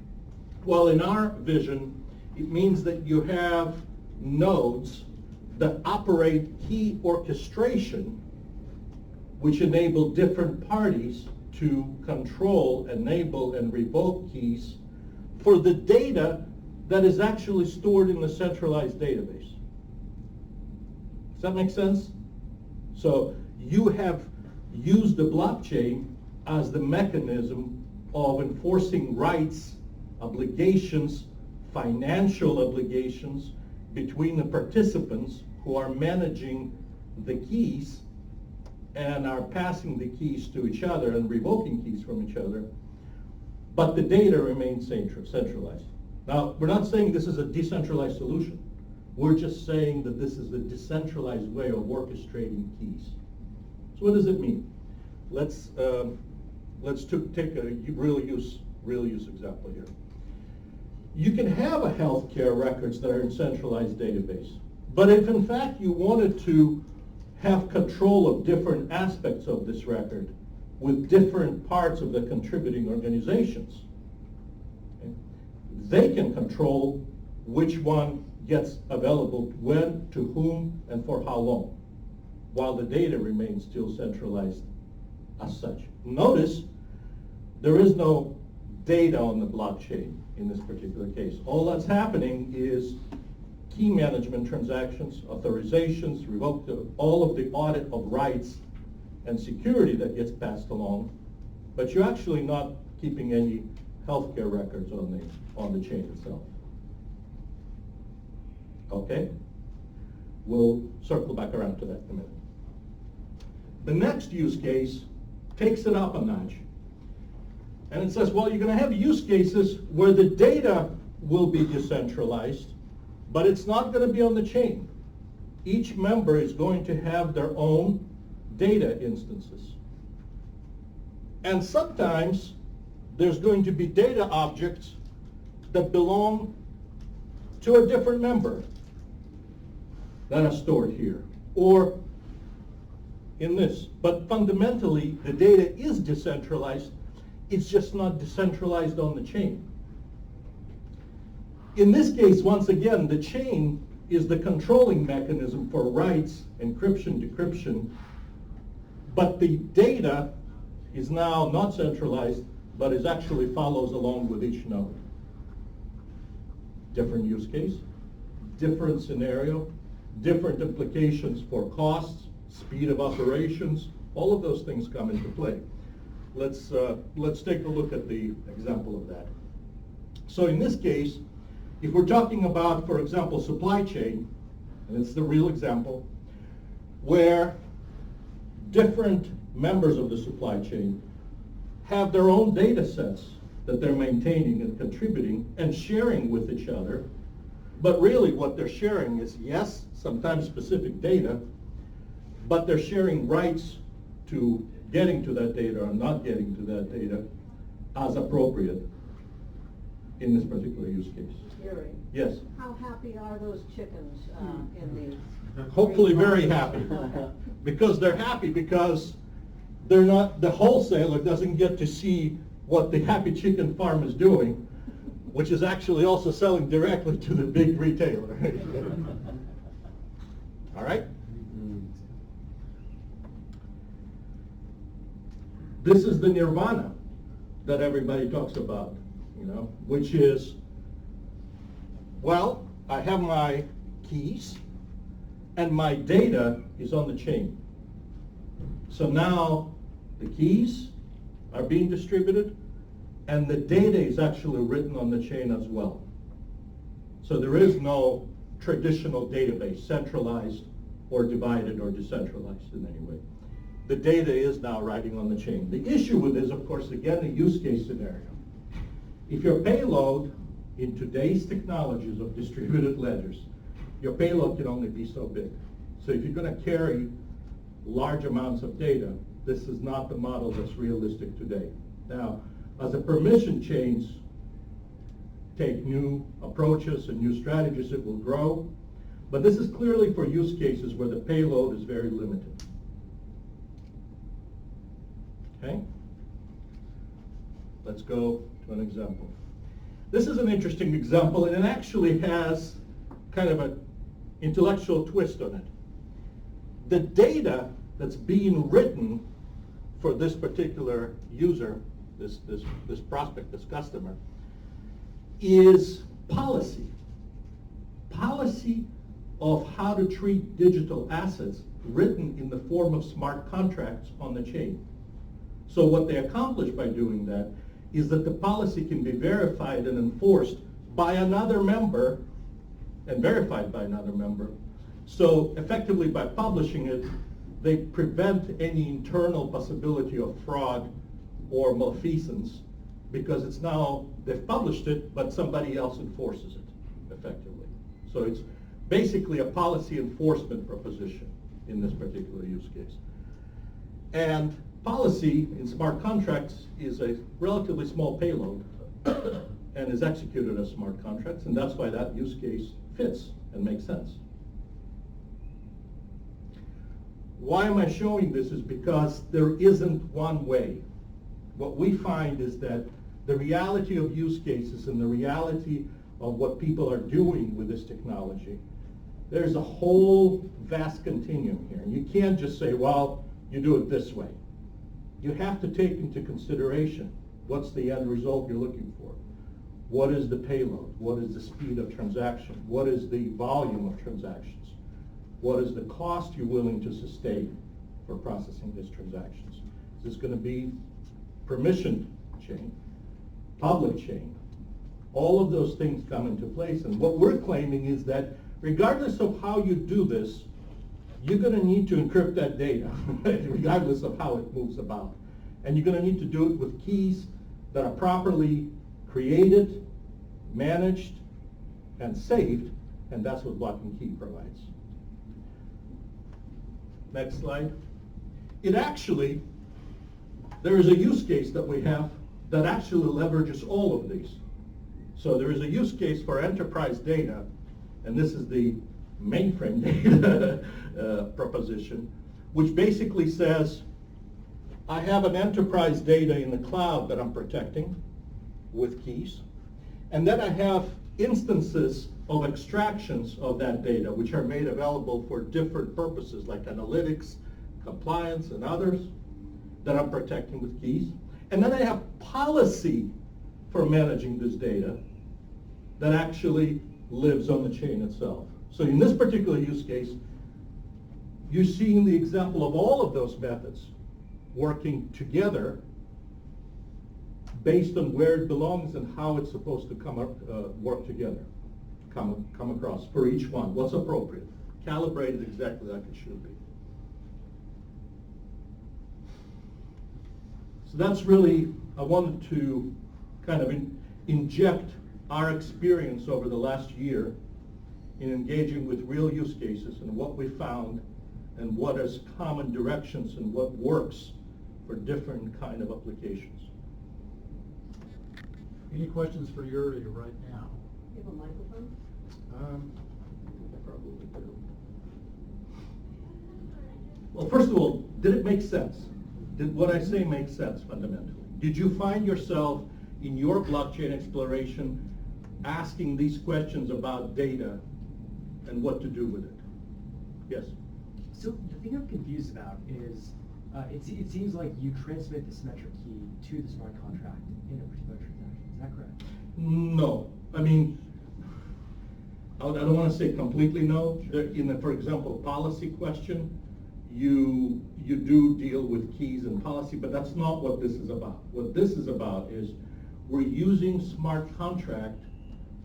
Well, in our vision, it means that you have nodes that operate key orchestration, which enable different parties to control, enable, and revoke keys for the data that is actually stored in the centralized database. Does that make sense? So you have used the blockchain as the mechanism of enforcing rights, obligations, financial obligations between the participants who are managing the keys and are passing the keys to each other and revoking keys from each other, but the data remains centralized. Now, we're not saying this is a decentralized solution. We're just saying that this is a decentralized way of orchestrating keys. So what does it mean? Let's take a real use example here. You can have a healthcare records that are in centralized database, but if in fact you wanted to have control of different aspects of this record with different parts of the contributing organizations, okay, they can control which one gets available when, to whom, and for how long, while the data remains still centralized as such. Notice there is no data on the blockchain in this particular case. All that's happening is key management transactions, authorizations, revoked, all of the audit of rights and security that gets passed along, but you're actually not keeping any healthcare records on the chain itself. Okay? We'll circle back around to that in a minute. The next use case takes it up a notch. And it says, well, you're going to have use cases where the data will be decentralized, but it's not going to be on the chain. Each member is going to have their own data instances. And sometimes there's going to be data objects that belong to a different member that are stored here, or in this. But fundamentally, the data is decentralized. It's just not decentralized on the chain. In this case, once again, the chain is the controlling mechanism for rights, encryption, decryption, but the data is now not centralized, but is actually follows along with each node. Different use case, different scenario, different implications for costs, speed of operations, all of those things come into play. Let's take a look at the example of that. So in this case, if we're talking about, for example, supply chain, and it's the real example, where different members of the supply chain have their own data sets that they're maintaining and contributing and sharing with each other. But really what they're sharing is, yes, sometimes specific data, but they're sharing rights to getting to that data or not getting to that data as appropriate in this particular use case. Yuri, Yes, how happy are those chickens in these? hopefully very happy. Because they're happy because they're not, the wholesaler doesn't get to see what the happy chicken farm is doing, which is actually also selling directly to the big retailer. All right? This is the nirvana that everybody talks about, you know, which is, well, I have my keys and my data is on the chain. So now the keys are being distributed and the data is actually written on the chain as well. So there is no traditional database, centralized or divided or decentralized in any way. The data is now writing on the chain. The issue with this, of course, again, a use case scenario. If your payload in today's technologies of distributed ledgers, your payload can only be so big. So if you're going to carry large amounts of data, this is not the model that's realistic today. Now, as the permission chains take new approaches and new strategies, it will grow. But this is clearly for use cases where the payload is very limited. Okay? Let's go to an example. This is an interesting example, and it actually has kind of an intellectual twist on it. The data that's being written for this particular user, this prospect, this customer, is policy. Policy of how to treat digital assets written in the form of smart contracts on the chain. So what they accomplish by doing that is that the policy can be verified and enforced by another member and verified by another member. So effectively by publishing it, they prevent any internal possibility of fraud or malfeasance because it's now, they've published it, but somebody else enforces it effectively. So it's basically a policy enforcement proposition in this particular use case. And policy in smart contracts is a relatively small payload and is executed as smart contracts, and that's why that use case fits and makes sense. Why am I showing this is because there isn't one way. What we find is that the reality of use cases and the reality of what people are doing with this technology, there's a whole vast continuum here. And you can't just say, well, you do it this way. You have to take into consideration what's the end result you're looking for. What is the payload? What is the speed of transaction? What is the volume of transactions? What is the cost you're willing to sustain for processing these transactions? Is this going to be permissioned chain, public chain? All of those things come into place, and what we're claiming is that regardless of how you do this, you're going to need to encrypt that data, regardless of how it moves about. And you're going to need to do it with keys that are properly created, managed, and saved, and that's what BlockNKey provides. Next slide. It actually, there is a use case that we have that actually leverages all of these. So there is a use case for enterprise data, and this is the mainframe data proposition, which basically says, I have an enterprise data in the cloud that I'm protecting with keys, and then I have instances of extractions of that data, which are made available for different purposes, like analytics, compliance, and others, that I'm protecting with keys. And then I have policy for managing this data that actually lives on the chain itself. So in this particular use case, you're seeing the example of all of those methods working together based on where it belongs and how it's supposed to work together, come across for each one. What's appropriate, calibrated exactly like it should be. So that's really, I wanted to kind of inject our experience over the last year in engaging with real use cases and what we found and what is common directions and what works for different kind of applications. Any questions for Yuri right now? You have a microphone? Probably do. Well, first of all, did it make sense? Did what I say make sense fundamentally? Did you find yourself in your blockchain exploration asking these questions about data and what to do with it? Yes? So the thing I'm confused about is, it seems like you transmit the symmetric key to the smart contract in a particular transaction. Is that correct? No. I mean, I don't want to say completely no. In a, for example, policy question, you do deal with keys and policy, but that's not what this is about. What this is about is we're using smart contract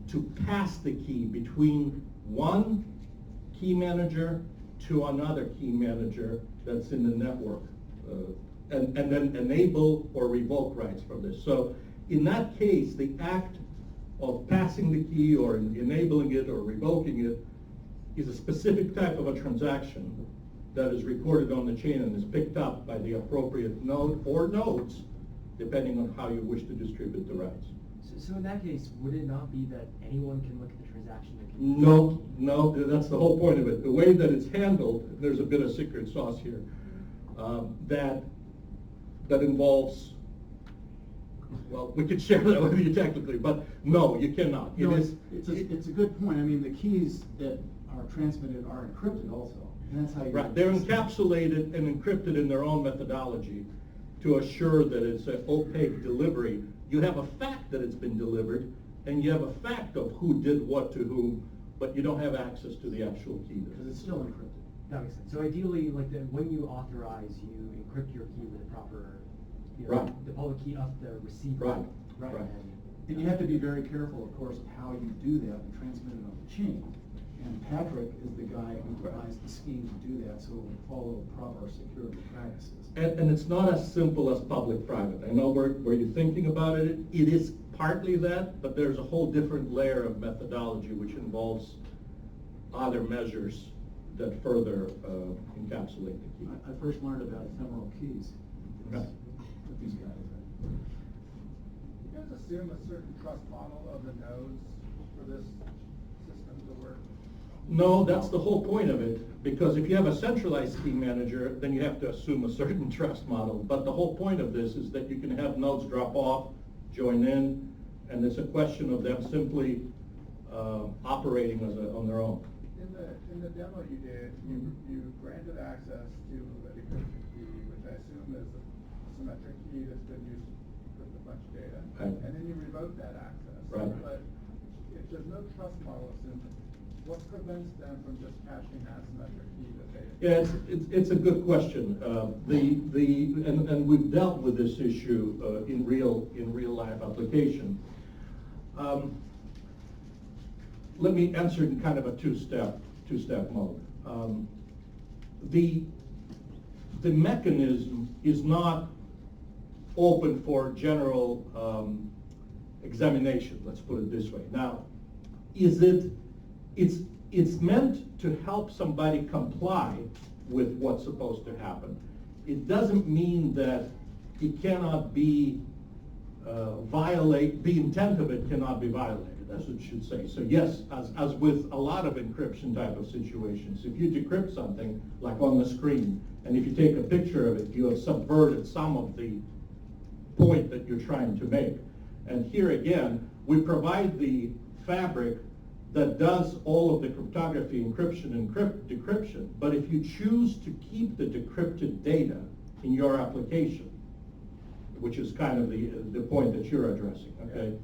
to pass the key between one key manager to another key manager that's in the network, and then enable or revoke rights from this. So in that case, the act of passing the key or enabling it or revoking it is a specific type of a transaction that is recorded on the chain and is picked up by the appropriate node or nodes, depending on how you wish to distribute the rights. So in that case, would it not be that anyone can look at the transaction that can... No, that's the whole point of it. The way that it's handled, there's a bit of secret sauce here, that involves, well, we could share that with you technically, but no, you cannot. No, it's a good point. I mean, the keys that are transmitted are encrypted also, and that's how you... Right, they're encapsulated and encrypted in their own methodology to assure that it's an opaque delivery. You have a fact that it's been delivered, and you have a fact of who did what to whom, but you don't have access to the actual key. Because it's still encrypted. That makes sense. So ideally, like when you authorize, you encrypt your key with the proper, Right. the public key of the receiver. Right, Right. right. And you have to be very careful, of course, of how you do that and transmit it on the chain. And Patrick is the guy who provides the scheme to do that, so it will follow proper security practices. And it's not as simple as public-private. I know where you're thinking about it. It is partly that, but there's a whole different layer of methodology which involves other measures that further encapsulate the key. I first learned about ephemeral keys. Right. With these guys. You guys assume a certain trust model of the nodes for this system to work? No, that's the whole point of it, because if you have a centralized key manager, then you have to assume a certain trust model. But the whole point of this is that you can have nodes drop off, join in, and it's a question of them simply operating on their own. In the demo you did, you granted access to a decryption key, which I assume is a symmetric key that's been used with a bunch of data. Right. And then you revoked that access. Right. But if there's no trust model assumed, what prevents them from just caching that symmetric key that they... Yeah, it's a good question. And we've dealt with this issue in real life application. Let me answer in kind of a two-step mode. The mechanism is not open for general examination, let's put it this way. Now, it's meant to help somebody comply with what's supposed to happen. It doesn't mean that it cannot be the intent of it cannot be violated, that's what it should say. So yes, as with a lot of encryption type of situations, if you decrypt something, like on the screen, and if you take a picture of it, you have subverted some of the point that you're trying to make. And here again, we provide the fabric that does all of the cryptography, encryption, and decryption. But if you choose to keep the decrypted data in your application, which is kind of the point that you're addressing, okay?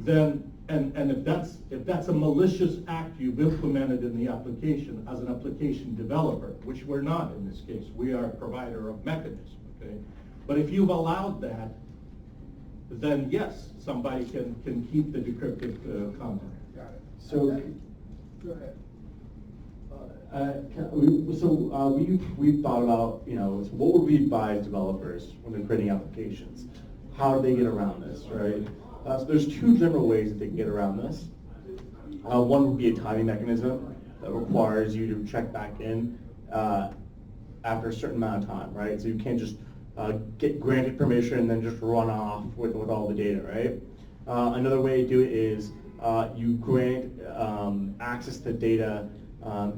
Then, and if that's a malicious act you've implemented in the application as an application developer, which we're not in this case, we are a provider of mechanism, okay? But if you've allowed that, then yes, somebody can keep the decrypted content. Got it. So, Go ahead. we've thought about, so what would we advise developers when they're creating applications? How do they get around this, right? So there's two general ways that they can get around this. One would be a timing mechanism that requires you to check back in after a certain amount of time, right? So you can't just get granted permission and then just run off with all the data, right? Another way to do it is you grant access to data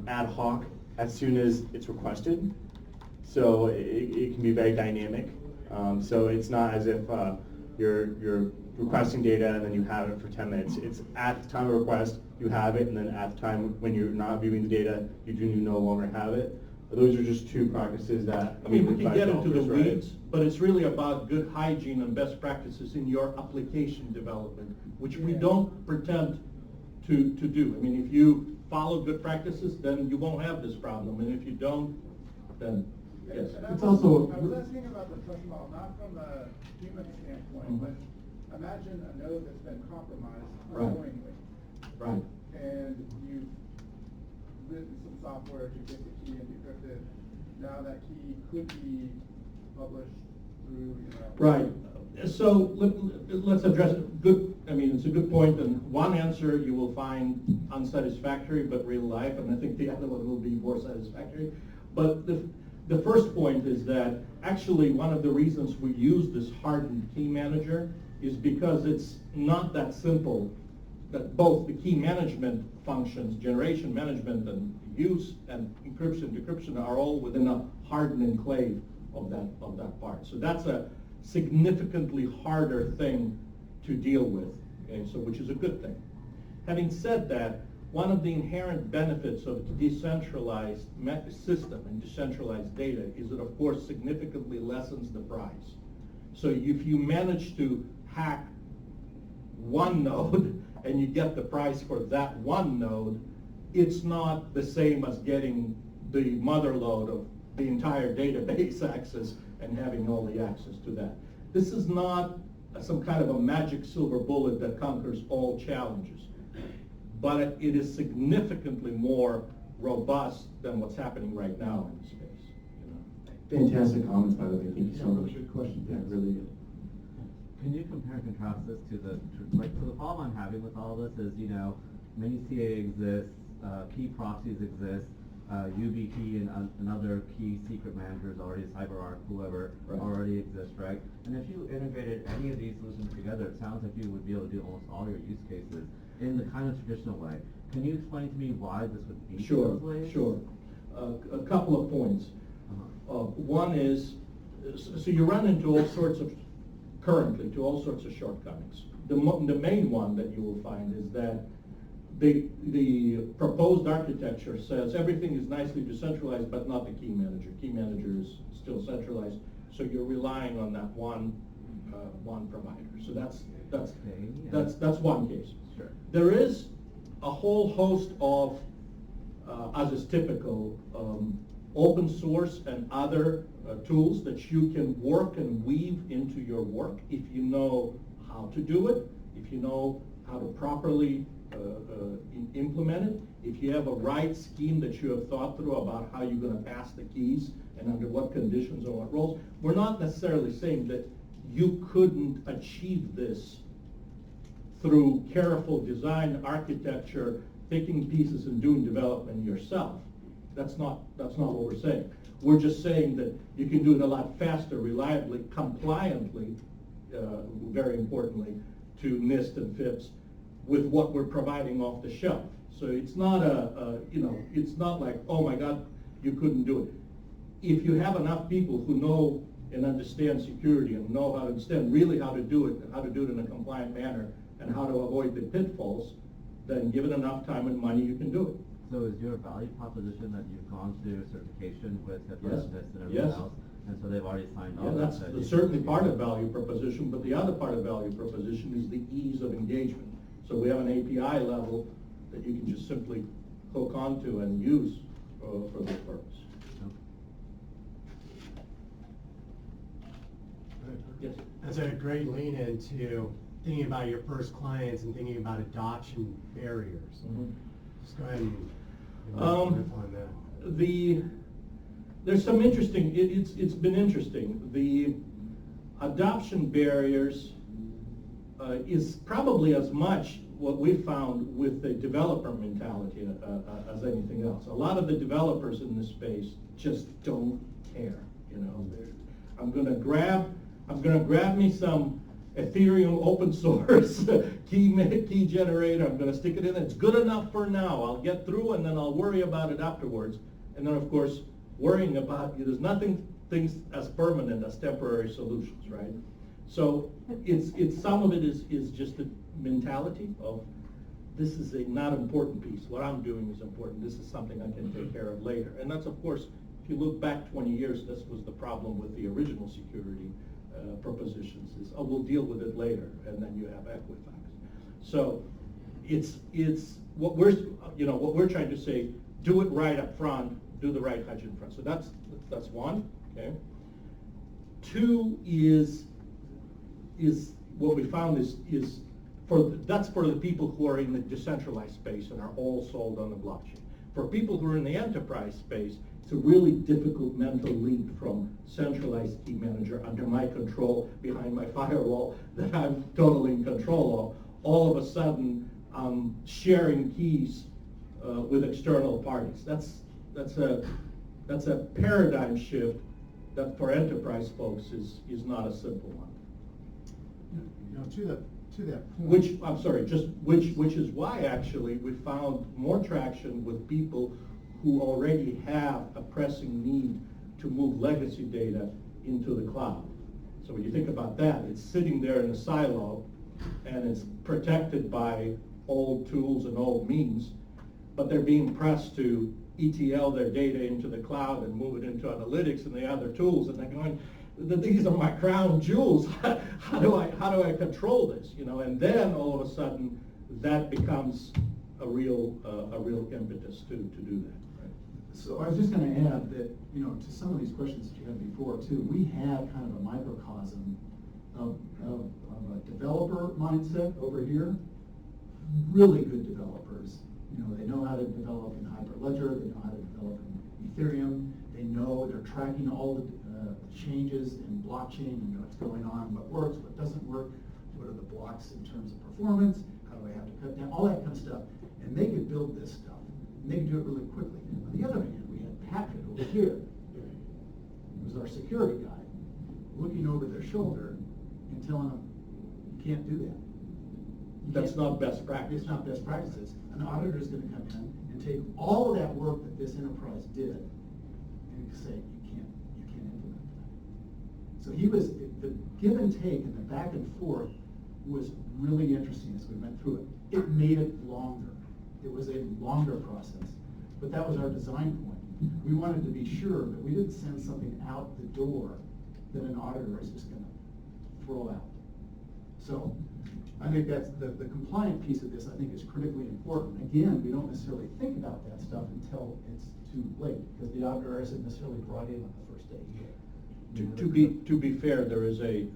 ad hoc as soon as it's requested. So it can be very dynamic. So it's not as if you're requesting data and then you have it for 10 minutes. It's at the time of request, you have it, and then at the time when you're not viewing the data, you do no longer have it. Those are just two practices that I mean, we can get into the developers, right? weeds, but it's really about good hygiene and best practices in your application development, which we don't pretend to do. I mean, if you follow good practices, then you won't have this problem, and if you don't, then, yes. And It's also- I was asking about the trust model, not from a human standpoint, but imagine a node that's been compromised Right. unknowingly. Right. And you've written some software to get the key and decrypt it. Now that key could be published through, Right. So let's address it. It's a good point, and one answer you will find unsatisfactory but real life, and I think the other one will be more satisfactory. But the first point is that actually one of the reasons we use this hardened key manager is because it's not that simple that both the key management functions, generation management and use and encryption, decryption are all within a hardened enclave of that part. So that's a significantly harder thing to deal with, okay, so which is a good thing. Having said that, one of the inherent benefits of a decentralized system and decentralized data is that, of course, significantly lessens the price. So if you manage to hack one node and you get the price for that one node, it's not the same as getting the mother load of the entire database access and having all the access to that. This is not some kind of a magic silver bullet that conquers all challenges, but it is significantly more robust than what's happening right now in the space. Fantastic comments, by the way. Thank you so much. Good question. Yeah, really good. Can you compare and contrast this to the problem I'm having with all this is, many CA exists, key proxies exist, YubiKey and other key secret managers already, CyberArk, whoever, Right. already exist, right? And if you integrated any of these solutions together, it sounds like you would be able to do almost all your use cases in the kind of traditional way. Can you explain to me why this would be Sure, those ways? sure. A couple of points. One is, so you run into all sorts of shortcomings. The main one that you will find is that the proposed architecture says everything is nicely decentralized, but not the key manager. Key manager is still centralized, so you're relying on that one provider. So that's one case. Sure. There is a whole host of, as is typical, open source and other tools that you can work and weave into your work if you know how to do it, if you know how to properly implement it, if you have a right scheme that you have thought through about how you're going to pass the keys and under what conditions or what roles. We're not necessarily saying that you couldn't achieve this through careful design, architecture, taking pieces and doing development yourself. That's not what we're saying. We're just saying that you can do it a lot faster, reliably, compliantly, very importantly, to NIST and FIPS with what we're providing off the shelf. So it's not it's not like, oh my God, you couldn't do it. If you have enough people who know and understand security and know how to understand really how to do it and how to do it in a compliant manner and how to avoid the pitfalls, then given enough time and money, you can do it. So is your value proposition that you've gone through certification with Yes. and everyone Yes. else, and so they've already signed Yeah, off? that's that you certainly can- part of value proposition, but the other part of value proposition is the ease of engagement. So we have an API level that you can just simply hook onto and use for this purpose. Yes. That's a great lean into thinking about your first clients and thinking about adoption barriers. Mhm. Just go ahead and On that. There's some interesting, it's been interesting. The adoption barriers is probably as much what we found with the developer mentality as anything else. A lot of the developers in this space just don't care, you know. I'm gonna grab me some Ethereum open source key generator. I'm gonna stick it in. It's good enough for now. I'll get through and then I'll worry about it afterwards. And then of course, worrying about, there's nothing things as permanent as temporary solutions, right? So it's some of it is just the mentality of this is a not important piece. What I'm doing is important. This is something I can take care of later. And that's of course, if you look back 20 years, this was the problem with the original security propositions is, oh, we'll deal with it later, and then you have Equifax. So it's what we're trying to say, do it right up front, do the right hedge in front. So that's one, okay? Two is what we found is that's for the people who are in the decentralized space and are all sold on the blockchain. For people who are in the enterprise space, it's a really difficult mental leap from centralized key manager under my control behind my firewall that I'm totally in control of. All of a sudden, sharing keys with external parties. That's a paradigm shift that for enterprise folks is not a simple one. You know, to that point. Which is why actually we found more traction with people who already have a pressing need to move legacy data into the cloud. So when you think about that, it's sitting there in a silo and it's protected by old tools and old means, but they're being pressed to ETL their data into the cloud and move it into analytics and the other tools, and they're going, these are my crown jewels. How do I control this? You know, and then all of a sudden that becomes a real impetus to do that. Right? So I was just going to add that, you know, to some of these questions that you had before too, we have kind of a microcosm of a developer mindset over here. Really good developers. You know, they know how to develop in Hyperledger. They know how to develop in Ethereum. They know they're tracking all the changes in blockchain and what's going on, what works, what doesn't work, what are the blocks in terms of performance, how do I have to cut down, all that kind of stuff. And they could build this stuff, and they could do it really quickly. On the other hand, we had Patrick over here, who was our security guy, looking over their shoulder and telling them, you can't do that. That's not best practice. It's not best practices. An auditor is going to come in and take all of that work that this enterprise did and say, you can't implement that. So the give and take and the back and forth was really interesting as we went through it. It made it longer. It was a longer process, but that was our design point. We wanted to be sure that we didn't send something out the door that an auditor is just going to throw out. So I think that's the compliant piece of this, I think, is critically important. Again, we don't necessarily think about that stuff until it's too late, because the auditor isn't necessarily brought in on the first day either. To be fair, there is you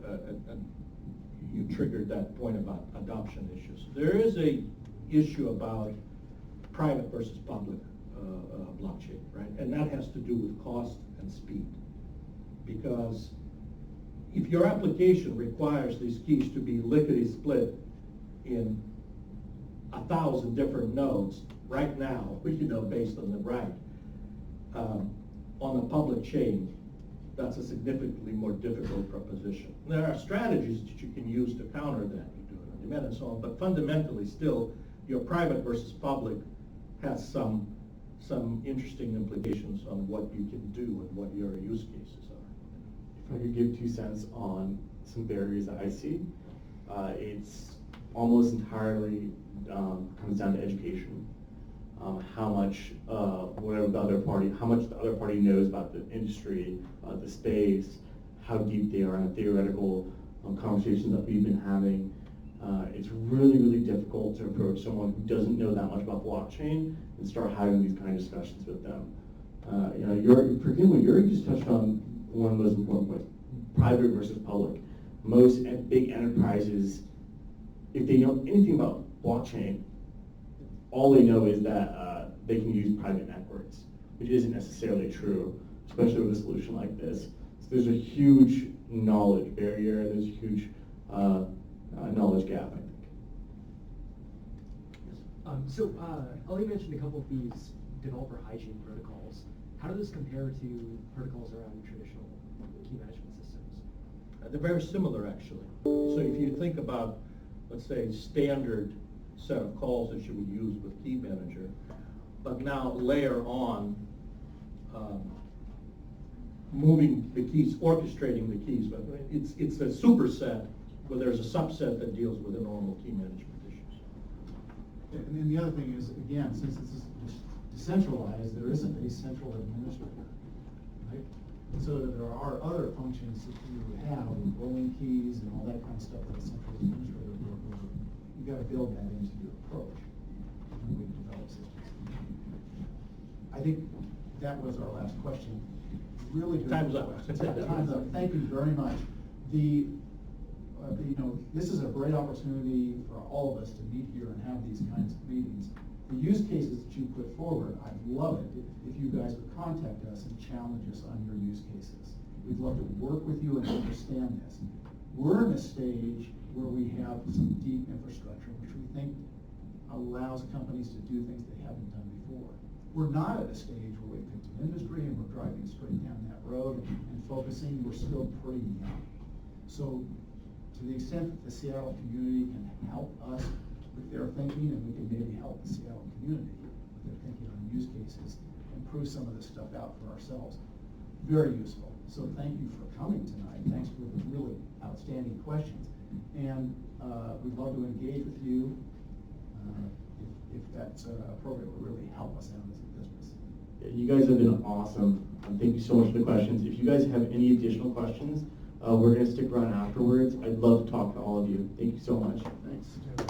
triggered that point about adoption issues. There is a issue about private versus public blockchain, right? And that has to do with cost and speed. Because if your application requires these keys to be lickety-split in 1,000 different nodes right now, you know, based on the right, on a public chain, that's a significantly more difficult proposition. There are strategies that you can use to counter that. You do it on demand and so on, but fundamentally still, your private versus public has some interesting implications on what you can do and what your use cases are. If I could give 2 cents on some barriers that I see, it's almost entirely comes down to education. How much whatever the other party, how much the other party knows about the industry, the space, how deep they are in theoretical conversations that we've been having. It's really, really difficult to approach someone who doesn't know that much about blockchain and start having these kind of discussions with them. You know, Yuri just touched on one of the most important points: private versus public. Most big enterprises, if they know anything about blockchain, all they know is that they can use private networks, which isn't necessarily true, especially with a solution like this. So there's a huge knowledge barrier, there's a huge knowledge gap, I think. So, Ellie mentioned a couple of these developer hygiene protocols. How do those compare to protocols around traditional key management systems? They're very similar, actually. So if you think about, let's say, standard set of calls that you would use with Key Manager, but now layer on moving the keys, orchestrating the keys, but it's a superset where there's a subset that deals with the normal key management issues. And then the other thing is, again, since it's decentralized, there isn't a central administrator, right? So there are other functions that you have, rolling keys and all that kind of stuff that a central administrator will do. You got to build that into your approach when we develop systems. I think that was our last question. Really good Time's up. question. Time's up. Thank you very much. The this is a great opportunity for all of us to meet here and have these kinds of meetings. The use cases that you put forward, I'd love it if you guys would contact us and challenge us on your use cases. We'd love to work with you and understand this. We're in a stage where we have some deep infrastructure, which we think allows companies to do things they haven't done before. We're not at a stage where we've picked an industry and we're driving straight down that road and focusing. We're still pretty young. So to the extent that the Seattle community can help us with their thinking, and we can maybe help the Seattle community with their thinking on use cases, and prove some of this stuff out for ourselves, very useful. So thank you for coming tonight. Thanks for the really outstanding questions. And we'd love to engage with you if that's appropriate. Will really help us out as a business. Yeah, you guys have been awesome. Thank you so much for the questions. If you guys have any additional questions, we're going to stick around afterwards. I'd love to talk to all of you. Thank you so much. Thanks.